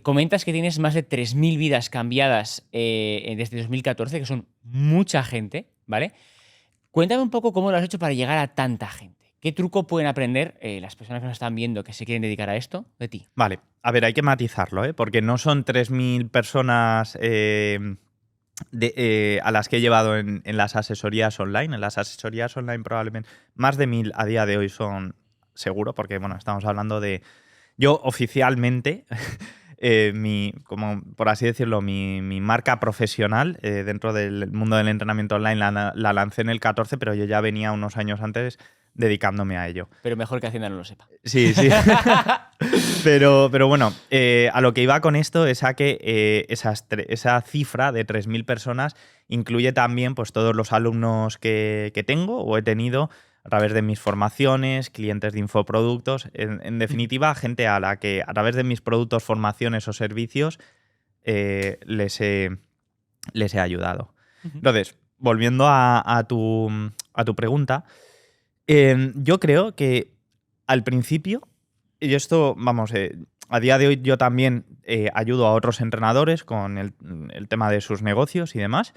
Comentas que tienes más de 3.000 vidas cambiadas desde 2014, que son mucha gente, ¿vale? Cuéntame un poco cómo lo has hecho para llegar a tanta gente. ¿Qué truco pueden aprender las personas que nos están viendo que se quieren dedicar a esto de ti? Vale, a ver, hay que matizarlo, ¿eh? Porque no son 3.000 personas a las que he llevado en las asesorías online. En las asesorías online probablemente más de 1.000 a día de hoy son seguro, porque bueno, estamos hablando de... Yo oficialmente, como por así decirlo, mi marca profesional dentro del mundo del entrenamiento online la lancé en el 14, pero yo ya venía unos años antes dedicándome a ello. Pero mejor que Hacienda no lo sepa. Sí, sí. Pero bueno, a lo que iba con esto es a que esa cifra de 3.000 personas incluye también pues, todos los alumnos que tengo o he tenido a través de mis formaciones, clientes de infoproductos, en definitiva, gente a la que a través de mis productos, formaciones o servicios les he ayudado. Entonces, volviendo a tu pregunta, yo creo que al principio, y esto, vamos, a día de hoy yo también ayudo a otros entrenadores con el tema de sus negocios y demás.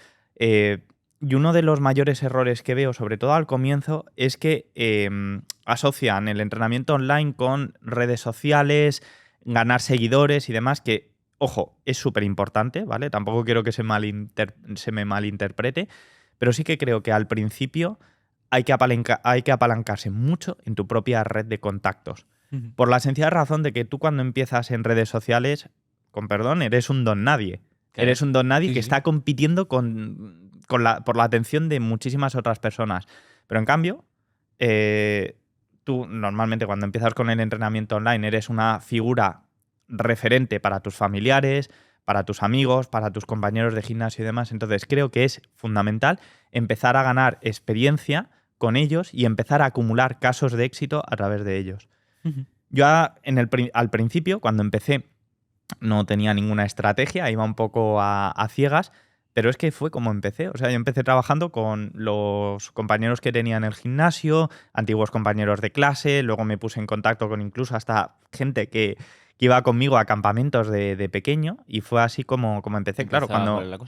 Y uno de los mayores errores que veo, sobre todo al comienzo, es que asocian el entrenamiento online con redes sociales, ganar seguidores y demás, que, ojo, es súper importante, ¿vale? Tampoco quiero que se me malinterprete, pero sí que creo que al principio hay que apalancarse mucho en tu propia red de contactos. Por la sencilla razón de que tú cuando empiezas en redes sociales, con perdón, eres un don nadie. Claro. Eres un don nadie que está compitiendo por la atención de muchísimas otras personas. Pero en cambio, tú normalmente cuando empiezas con el entrenamiento online eres una figura referente para tus familiares, para tus amigos, para tus compañeros de gimnasio y demás. Entonces creo que es fundamental empezar a ganar experiencia con ellos y empezar a acumular casos de éxito a través de ellos. Yo al principio, cuando empecé, no tenía ninguna estrategia, iba un poco a ciegas, pero es que fue como empecé. O sea, yo empecé trabajando con los compañeros que tenía en el gimnasio, antiguos compañeros de clase, luego me puse en contacto con incluso hasta gente que iba conmigo a campamentos de pequeño y fue así como empecé. Claro,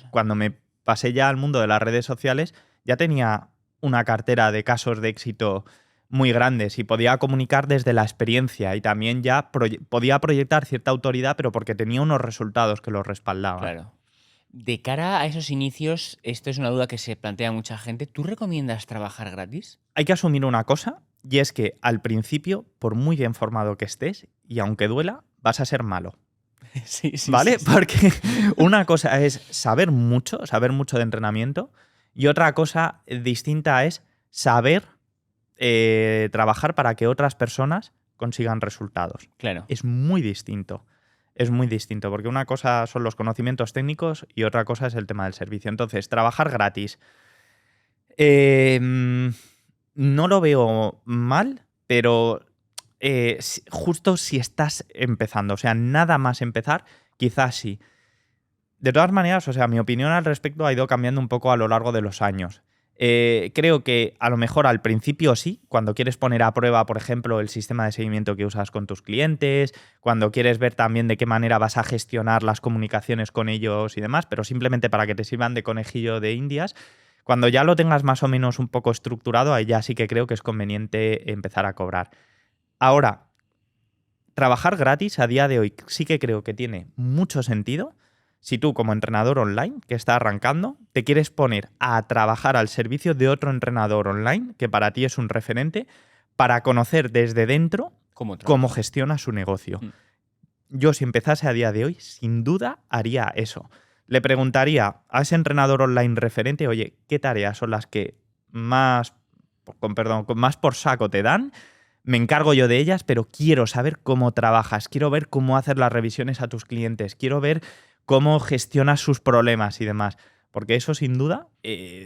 cuando me pasé ya al mundo de las redes sociales, ya tenía una cartera de casos de éxito muy grandes y podía comunicar desde la experiencia y también ya podía proyectar cierta autoridad, pero porque tenía unos resultados que lo respaldaban. Claro. De cara a esos inicios, esto es una duda que se plantea mucha gente. ¿Tú recomiendas trabajar gratis? Hay que asumir una cosa, y es que al principio, por muy bien formado que estés, y aunque duela, vas a ser malo. Sí, ¿vale? Sí. Porque una cosa es saber mucho de entrenamiento, y otra cosa distinta es saber trabajar para que otras personas consigan resultados. Claro. Es muy distinto. Es muy distinto, porque una cosa son los conocimientos técnicos y otra cosa es el tema del servicio. Entonces, trabajar gratis. No lo veo mal, pero justo si estás empezando, o sea, nada más empezar, quizás sí. De todas maneras, o sea, mi opinión al respecto ha ido cambiando un poco a lo largo de los años. Creo que a lo mejor al principio sí, cuando quieres poner a prueba, por ejemplo, el sistema de seguimiento que usas con tus clientes, cuando quieres ver también de qué manera vas a gestionar las comunicaciones con ellos y demás, pero simplemente para que te sirvan de conejillo de indias. Cuando ya lo tengas más o menos un poco estructurado, ahí ya sí que creo que es conveniente empezar a cobrar. Ahora, trabajar gratis a día de hoy sí que creo que tiene mucho sentido. Si tú, como entrenador online que está arrancando, te quieres poner a trabajar al servicio de otro entrenador online, que para ti es un referente, para conocer desde dentro cómo gestiona su negocio. Yo, si empezase a día de hoy, sin duda haría eso. Le preguntaría a ese entrenador online referente, oye, ¿qué tareas son las que más por saco te dan? Me encargo yo de ellas, pero quiero saber cómo trabajas, quiero ver cómo hacer las revisiones a tus clientes, quiero ver cómo gestionas sus problemas y demás. Porque eso, sin duda,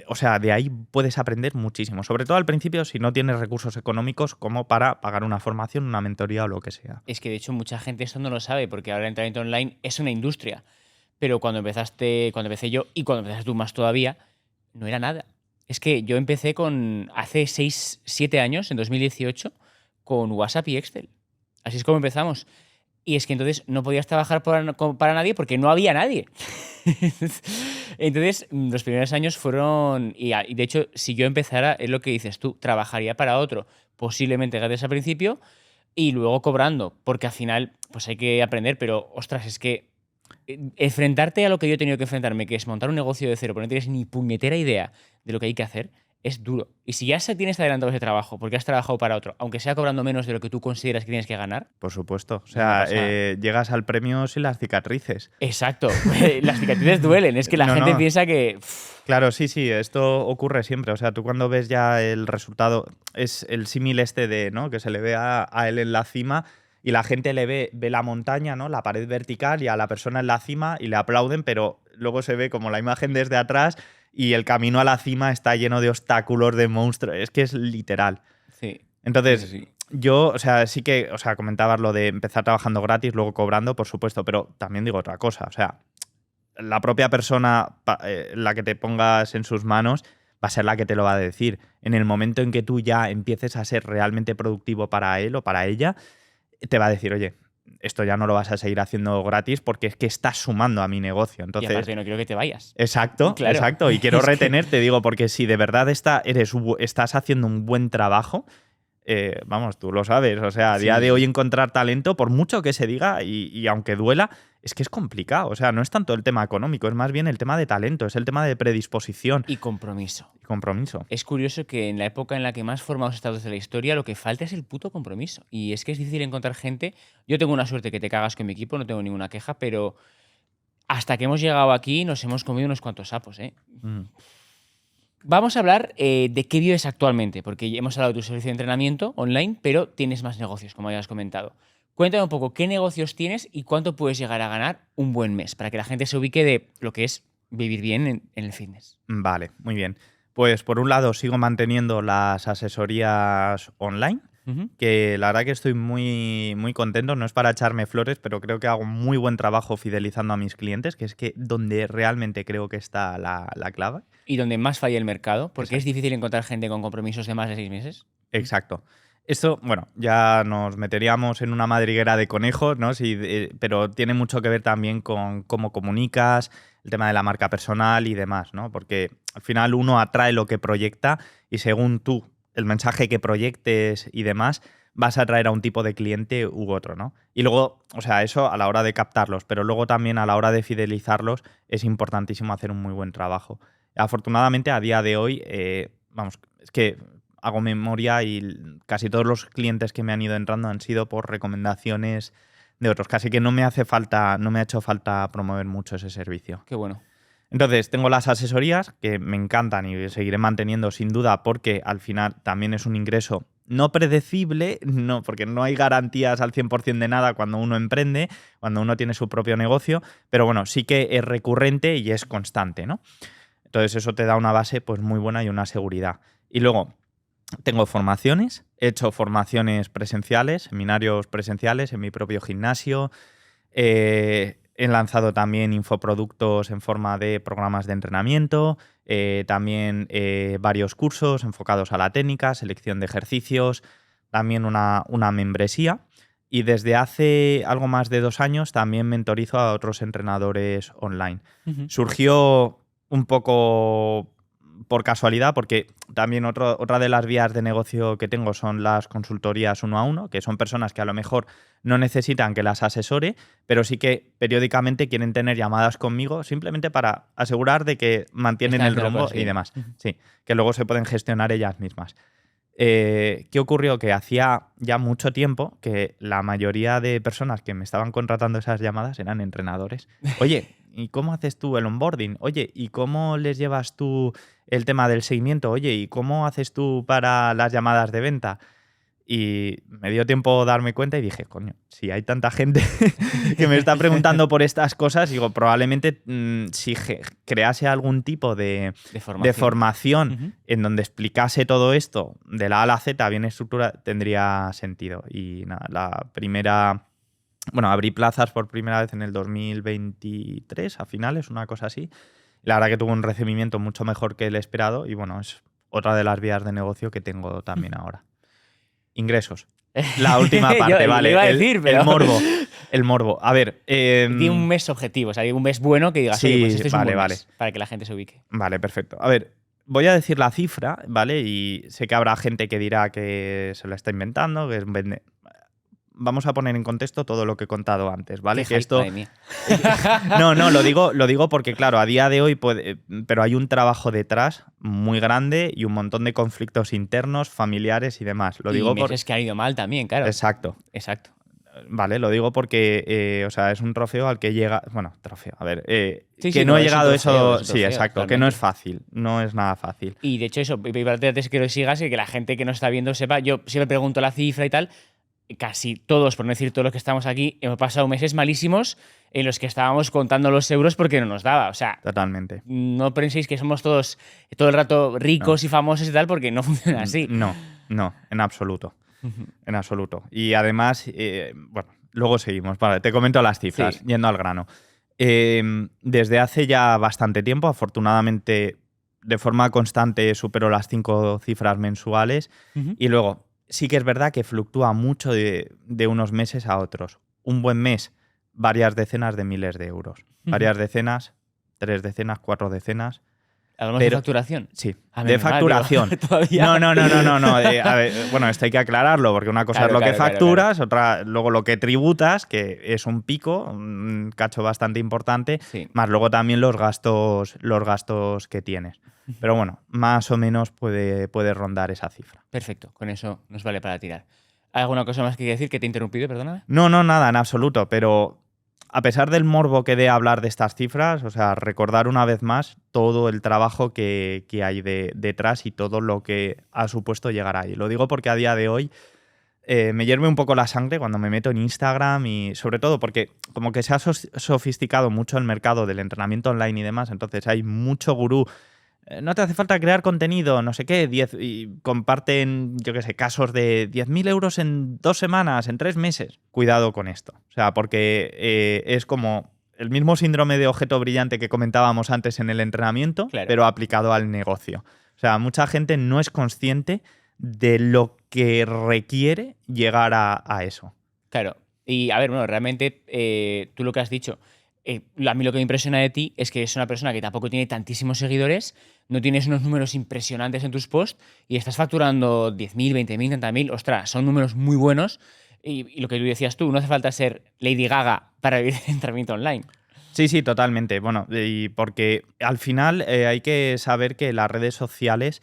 o sea, de ahí puedes aprender muchísimo. Sobre todo al principio, si no tienes recursos económicos como para pagar una formación, una mentoría o lo que sea. Es que, de hecho, mucha gente esto no lo sabe, porque ahora el entrenamiento online es una industria. Pero cuando empecé yo y cuando empezaste tú más todavía, no era nada. Es que yo empecé hace 6, 7 años, en 2018, con WhatsApp y Excel. Así es como empezamos. Y es que entonces no podías trabajar para nadie porque no había nadie. Entonces, los primeros años fueron... Y de hecho, si yo empezara, es lo que dices tú, trabajaría para otro, posiblemente gratis al principio y luego cobrando, porque al final pues hay que aprender, pero ostras, es que enfrentarte a lo que yo he tenido que enfrentarme, que es montar un negocio de cero, porque no tienes ni puñetera idea de lo que hay que hacer, es duro. Y si ya se tienes adelantado ese trabajo, porque has trabajado para otro, aunque sea cobrando menos de lo que tú consideras que tienes que ganar. Por supuesto. O Es una sea, pasada. llegas al premio sin las cicatrices. Exacto. Las cicatrices duelen. Es que la No, gente no. piensa que... Claro, sí, sí, esto ocurre siempre. O sea, tú cuando ves ya el resultado, es el símil este de, ¿no? Que se le ve a él en la cima y la gente ve la montaña, ¿no? La pared vertical y a la persona en la cima y le aplauden, pero luego se ve como la imagen desde atrás y el camino a la cima está lleno de obstáculos, de monstruos. Es que es literal. Sí. Entonces, Sí. yo, o sea, sí que, o sea, comentabas lo de empezar trabajando gratis, luego cobrando, por supuesto, pero también digo otra cosa. O sea, la propia persona, la que te pongas en sus manos, va a ser la que te lo va a decir. En el momento en que tú ya empieces a ser realmente productivo para él o para ella, te va a decir, oye, esto ya no lo vas a seguir haciendo gratis porque es que estás sumando a mi negocio. Y Entonces, aparte no quiero que te vayas. exacto, Claro. exacto. Y quiero Es que- retenerte, digo, porque si de verdad estás haciendo un buen trabajo, vamos, tú lo sabes. O sea, a día Sí, de sí. hoy encontrar talento, por mucho que se diga y aunque duela, es que es complicado. O sea, no es tanto el tema económico, es más bien el tema de talento, es el tema de predisposición Y compromiso. y compromiso. Es curioso que en la época en la que más formados estados de la historia, lo que falta es el puto compromiso. Y es que es difícil encontrar gente. Yo tengo una suerte que te cagas con mi equipo, no tengo ninguna queja, pero hasta que hemos llegado aquí nos hemos comido unos cuantos sapos, ¿eh? Mm. Vamos a hablar de qué vives actualmente, porque ya hemos hablado de tu servicio de entrenamiento online, pero tienes más negocios, como ya has comentado. Cuéntame un poco qué negocios tienes y cuánto puedes llegar a ganar un buen mes, para que la gente se ubique de lo que es vivir bien en el fitness. Vale, muy bien. Pues por un lado sigo manteniendo las asesorías online, Ujú. que la verdad que estoy muy, muy contento. No es para echarme flores, pero creo que hago muy buen trabajo fidelizando a mis clientes, que es que donde realmente creo que está la clave. Y donde más falla el mercado, porque es Exacto. difícil encontrar gente con compromisos de más de 6 meses. Exacto. Esto, bueno, ya nos meteríamos en una madriguera de conejos, ¿no? Sí, pero tiene mucho que ver también con cómo comunicas, el tema de la marca personal y demás, ¿no? Porque al final uno atrae lo que proyecta y según tú, el mensaje que proyectes y demás, vas a atraer a un tipo de cliente u otro, ¿no? Y luego, o sea, eso a la hora de captarlos, pero luego también a la hora de fidelizarlos es importantísimo hacer un muy buen trabajo. Afortunadamente, a día de hoy, vamos, es que hago memoria y casi todos los clientes que me han ido entrando han sido por recomendaciones de otros. Casi que no me hace falta, no me ha hecho falta promover mucho ese servicio. Qué bueno. Entonces, tengo las asesorías que me encantan y seguiré manteniendo sin duda porque al final también es un ingreso no predecible, no, porque no hay garantías al 100% de nada cuando uno emprende, cuando uno tiene su propio negocio, pero bueno, sí que es recurrente y es constante, ¿no? Entonces eso te da una base pues muy buena y una seguridad. Y luego, tengo formaciones, he hecho formaciones presenciales, seminarios presenciales en mi propio gimnasio. He lanzado también infoproductos en forma de programas de entrenamiento, también varios cursos enfocados a la técnica, selección de ejercicios, también una membresía. Y desde hace algo más de 2 años también mentorizo a otros entrenadores online. Ujú. Surgió un poco por casualidad, porque también otra de las vías de negocio que tengo son las consultorías 1 a 1, que son personas que a lo mejor no necesitan que las asesore, pero sí que periódicamente quieren tener llamadas conmigo simplemente para asegurar de que mantienen Están el haciendo rumbo cosas y bien. demás. Ujú. Sí, que luego se pueden gestionar ellas mismas. ¿Qué ocurrió? Que hacía ya mucho tiempo que la mayoría de personas que me estaban contratando esas llamadas eran entrenadores. Oye, ¿y cómo haces tú el onboarding? Oye, ¿y cómo les llevas tú el tema del seguimiento? Oye, ¿y cómo haces tú para las llamadas de venta? Y me dio tiempo darme cuenta y dije, coño, si hay tanta gente que me está preguntando por estas cosas, digo, probablemente si crease algún tipo de De formación Ujú. en donde explicase todo esto de la A a la Z bien estructurada, tendría sentido. Y nada, abrí plazas por primera vez en el 2023, a finales, una cosa así. La verdad que tuvo un recibimiento mucho mejor que el esperado y bueno, es otra de las vías de negocio que tengo también ahora. Ingresos. La última parte, Yo vale. lo iba a decir, pero... El morbo. El morbo. A ver. Tiene un mes objetivo, o sea, un mes bueno que digas, oye, pues Sí, este es un buen mes, para que la gente se ubique. Vale, perfecto. A ver, voy a decir la cifra, ¿vale? Y sé que habrá gente que dirá que se lo está inventando, que es vamos a poner en contexto todo lo que he contado antes, ¿vale? Qué Que hype, esto... madre mía. No, lo digo porque, claro, a día de hoy puede... Pero hay un trabajo detrás muy grande y un montón de conflictos internos, familiares y demás. Lo digo y meses que han ido mal también, claro. Exacto. Exacto. Vale, lo digo porque, o sea, es un trofeo al que llega... Bueno, trofeo, a ver... Sí, que sí, no he es un llegado trofeo, eso... es un Sí, trofeo, exacto, que no es fácil, no es nada fácil. Y de hecho eso, antes que lo sigas y que la gente que nos está viendo sepa, yo siempre pregunto la cifra y tal, casi todos, por no decir todos los que estamos aquí, hemos pasado meses malísimos en los que estábamos contando los euros porque no nos daba. O sea, Totalmente. no penséis que somos todos todo el rato ricos y famosos y tal, porque no funciona así. No, en absoluto. En absoluto. Y además, bueno, luego seguimos. Vale, te comento las cifras, Sí. yendo al grano. Desde hace ya bastante tiempo, afortunadamente, de forma constante supero las 5 cifras mensuales. Y luego, sí que es verdad que fluctúa mucho de unos meses a otros. Un buen mes, varias decenas de miles de euros. Varias decenas, 3 decenas, 4 decenas. ¿Hablamos de facturación? Sí, Ah, de facturación. Todavía. No. A ver, bueno, esto hay que aclararlo, porque una cosa es lo que facturas, otra luego lo que tributas, que es un pico, un cacho bastante importante, Sí. más luego también los gastos que tienes. Pero bueno, más o menos puede rondar esa cifra. Perfecto, con eso nos vale para tirar. ¿Hay alguna cosa más que decir que te he interrumpido? Perdóname. No, nada, en absoluto, pero a pesar del morbo que dé hablar de estas cifras, o sea, recordar una vez más todo el trabajo que hay detrás y todo lo que ha supuesto llegar ahí. Lo digo porque a día de hoy me hierve un poco la sangre cuando me meto en Instagram y sobre todo porque como que se ha sofisticado mucho el mercado del entrenamiento online y demás, entonces hay mucho gurú. No te hace falta crear contenido, no sé qué, y comparten, yo qué sé, casos de 10.000 euros en 2 semanas, en 3 meses. Cuidado con esto. O sea, porque es como el mismo síndrome de objeto brillante que comentábamos antes en el entrenamiento, Claro. pero aplicado al negocio. O sea, mucha gente no es consciente de lo que requiere llegar a eso. Claro. Y a ver, bueno, realmente tú lo que has dicho, a mí lo que me impresiona de ti es que es una persona que tampoco tiene tantísimos seguidores, no tienes unos números impresionantes en tus posts y estás facturando 10.000, 20.000, 30.000. Ostras, son números muy buenos. Y lo que tú decías tú, no hace falta ser Lady Gaga para vivir de entrenamiento online. Sí, totalmente. Bueno, y porque al final hay que saber que las redes sociales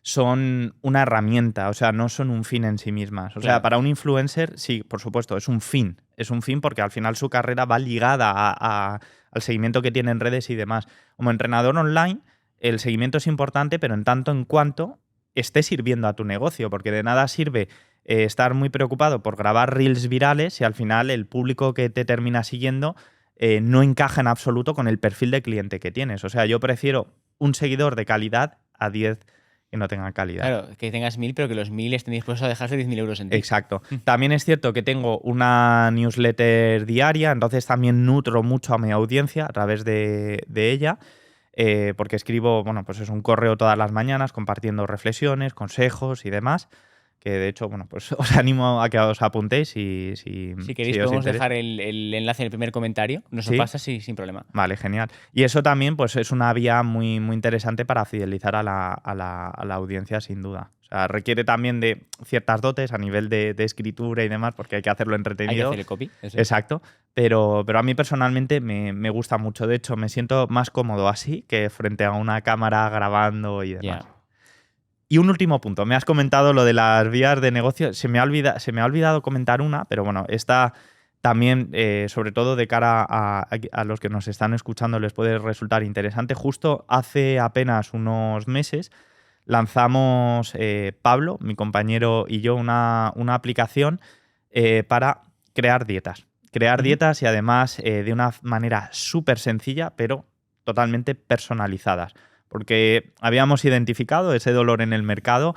son una herramienta, o sea, no son un fin en sí mismas. O sea, para un influencer, sí, por supuesto, es un fin. Es un fin porque al final su carrera va ligada al seguimiento que tiene en redes y demás. Como entrenador online, el seguimiento es importante, pero en tanto en cuanto esté sirviendo a tu negocio, porque de nada sirve estar muy preocupado por grabar reels virales si al final el público que te termina siguiendo no encaja en absoluto con el perfil de cliente que tienes. O sea, yo prefiero un seguidor de calidad a 10 que no tengan calidad. Claro, que tengas 1.000, pero que los 1.000 estén dispuestos a dejarse 10.000 euros en ti. Exacto. También es cierto que tengo una newsletter diaria, entonces también nutro mucho a mi audiencia a través de ella, porque escribo, bueno, pues es un correo todas las mañanas compartiendo reflexiones, consejos y demás, que de hecho, bueno, pues os animo a que os apuntéis si queréis podemos dejar el enlace en el primer comentario, nos lo pasas sin problema. Vale, genial. Y eso también pues es una vía muy, muy interesante para fidelizar a la audiencia, sin duda. O sea, requiere también de ciertas dotes a nivel de escritura y demás, porque hay que hacerlo entretenido. Hay que hacer el copy. Eso. Exacto. Pero a mí personalmente me gusta mucho. De hecho, me siento más cómodo así que frente a una cámara grabando y demás. Yeah. Y un último punto. Me has comentado lo de las vías de negocio. Se me ha olvidado comentar una, pero bueno, esta también, sobre todo de cara a los que nos están escuchando, les puede resultar interesante. Justo hace apenas unos meses lanzamos Pablo, mi compañero y yo, una aplicación para crear dietas. Crear dietas y además de una manera súper sencilla, pero totalmente personalizadas. Porque habíamos identificado ese dolor en el mercado,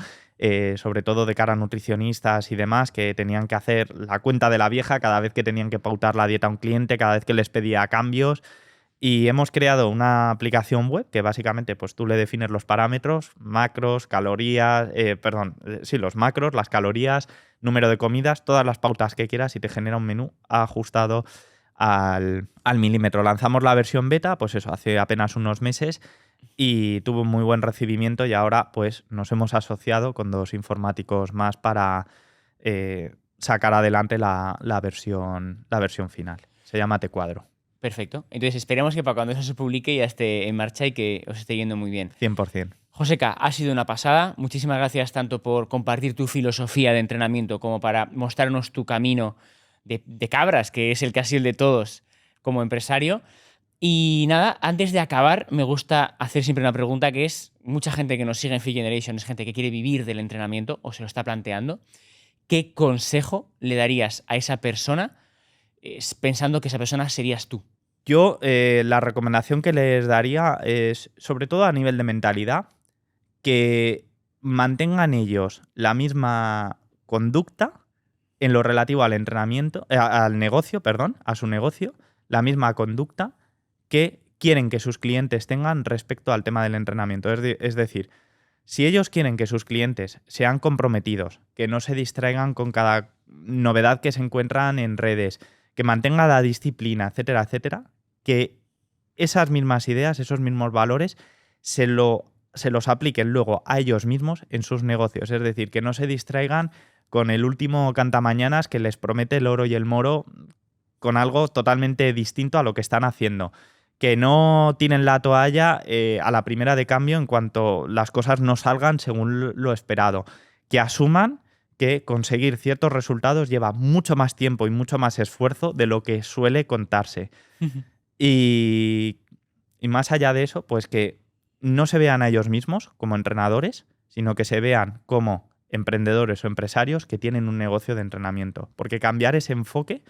sobre todo de cara a nutricionistas y demás, que tenían que hacer la cuenta de la vieja cada vez que tenían que pautar la dieta a un cliente, cada vez que les pedía cambios. Y hemos creado una aplicación web que básicamente pues, tú le defines los parámetros, macros, calorías, los macros, las calorías, número de comidas, todas las pautas que quieras y te genera un menú ajustado al milímetro. Lanzamos la versión beta, pues eso, hace apenas unos meses y tuvo un muy buen recibimiento y ahora pues nos hemos asociado con 2 informáticos más para sacar adelante la versión final. Se llama T-Cuadro. Perfecto. Entonces esperemos que para cuando eso se publique ya esté en marcha y que os esté yendo muy bien. 100%. Joseca, ha sido una pasada. Muchísimas gracias tanto por compartir tu filosofía de entrenamiento como para mostrarnos tu camino de cabras, que es el casi el de todos como empresario. Y nada, antes de acabar, me gusta hacer siempre una pregunta que es, mucha gente que nos sigue en Fit Generation es gente que quiere vivir del entrenamiento o se lo está planteando. ¿Qué consejo le darías a esa persona pensando que esa persona serías tú? Yo la recomendación que les daría es, sobre todo a nivel de mentalidad, que mantengan ellos la misma conducta en lo relativo al entrenamiento, al negocio, perdón, a su negocio, la misma conducta que quieren que sus clientes tengan respecto al tema del entrenamiento. Es decir, si ellos quieren que sus clientes sean comprometidos, que no se distraigan con cada novedad que se encuentran en redes, que mantengan la disciplina, etcétera, etcétera, que esas mismas ideas, esos mismos valores, se los apliquen luego a ellos mismos en sus negocios. Es decir, que no se distraigan con el último cantamañanas que les promete el oro y el moro con algo totalmente distinto a lo que están haciendo. Que no tienen la toalla a la primera de cambio en cuanto las cosas no salgan según lo esperado. Que asuman que conseguir ciertos resultados lleva mucho más tiempo y mucho más esfuerzo de lo que suele contarse. Y más allá de eso, pues que no se vean a ellos mismos como entrenadores, sino que se vean como emprendedores o empresarios que tienen un negocio de entrenamiento. Porque cambiar ese enfoque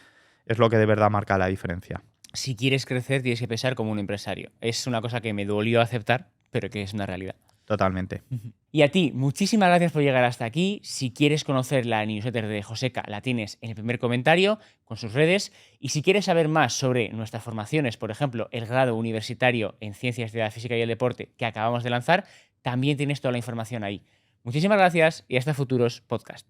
es lo que de verdad marca la diferencia. Si quieres crecer, tienes que pensar como un empresario. Es una cosa que me dolió aceptar, pero que es una realidad. Totalmente. Y a ti, muchísimas gracias por llegar hasta aquí. Si quieres conocer la newsletter de Joseca, la tienes en el primer comentario con sus redes. Y si quieres saber más sobre nuestras formaciones, por ejemplo, el grado universitario en Ciencias de la Física y el Deporte que acabamos de lanzar, también tienes toda la información ahí. Muchísimas gracias y hasta futuros podcasts.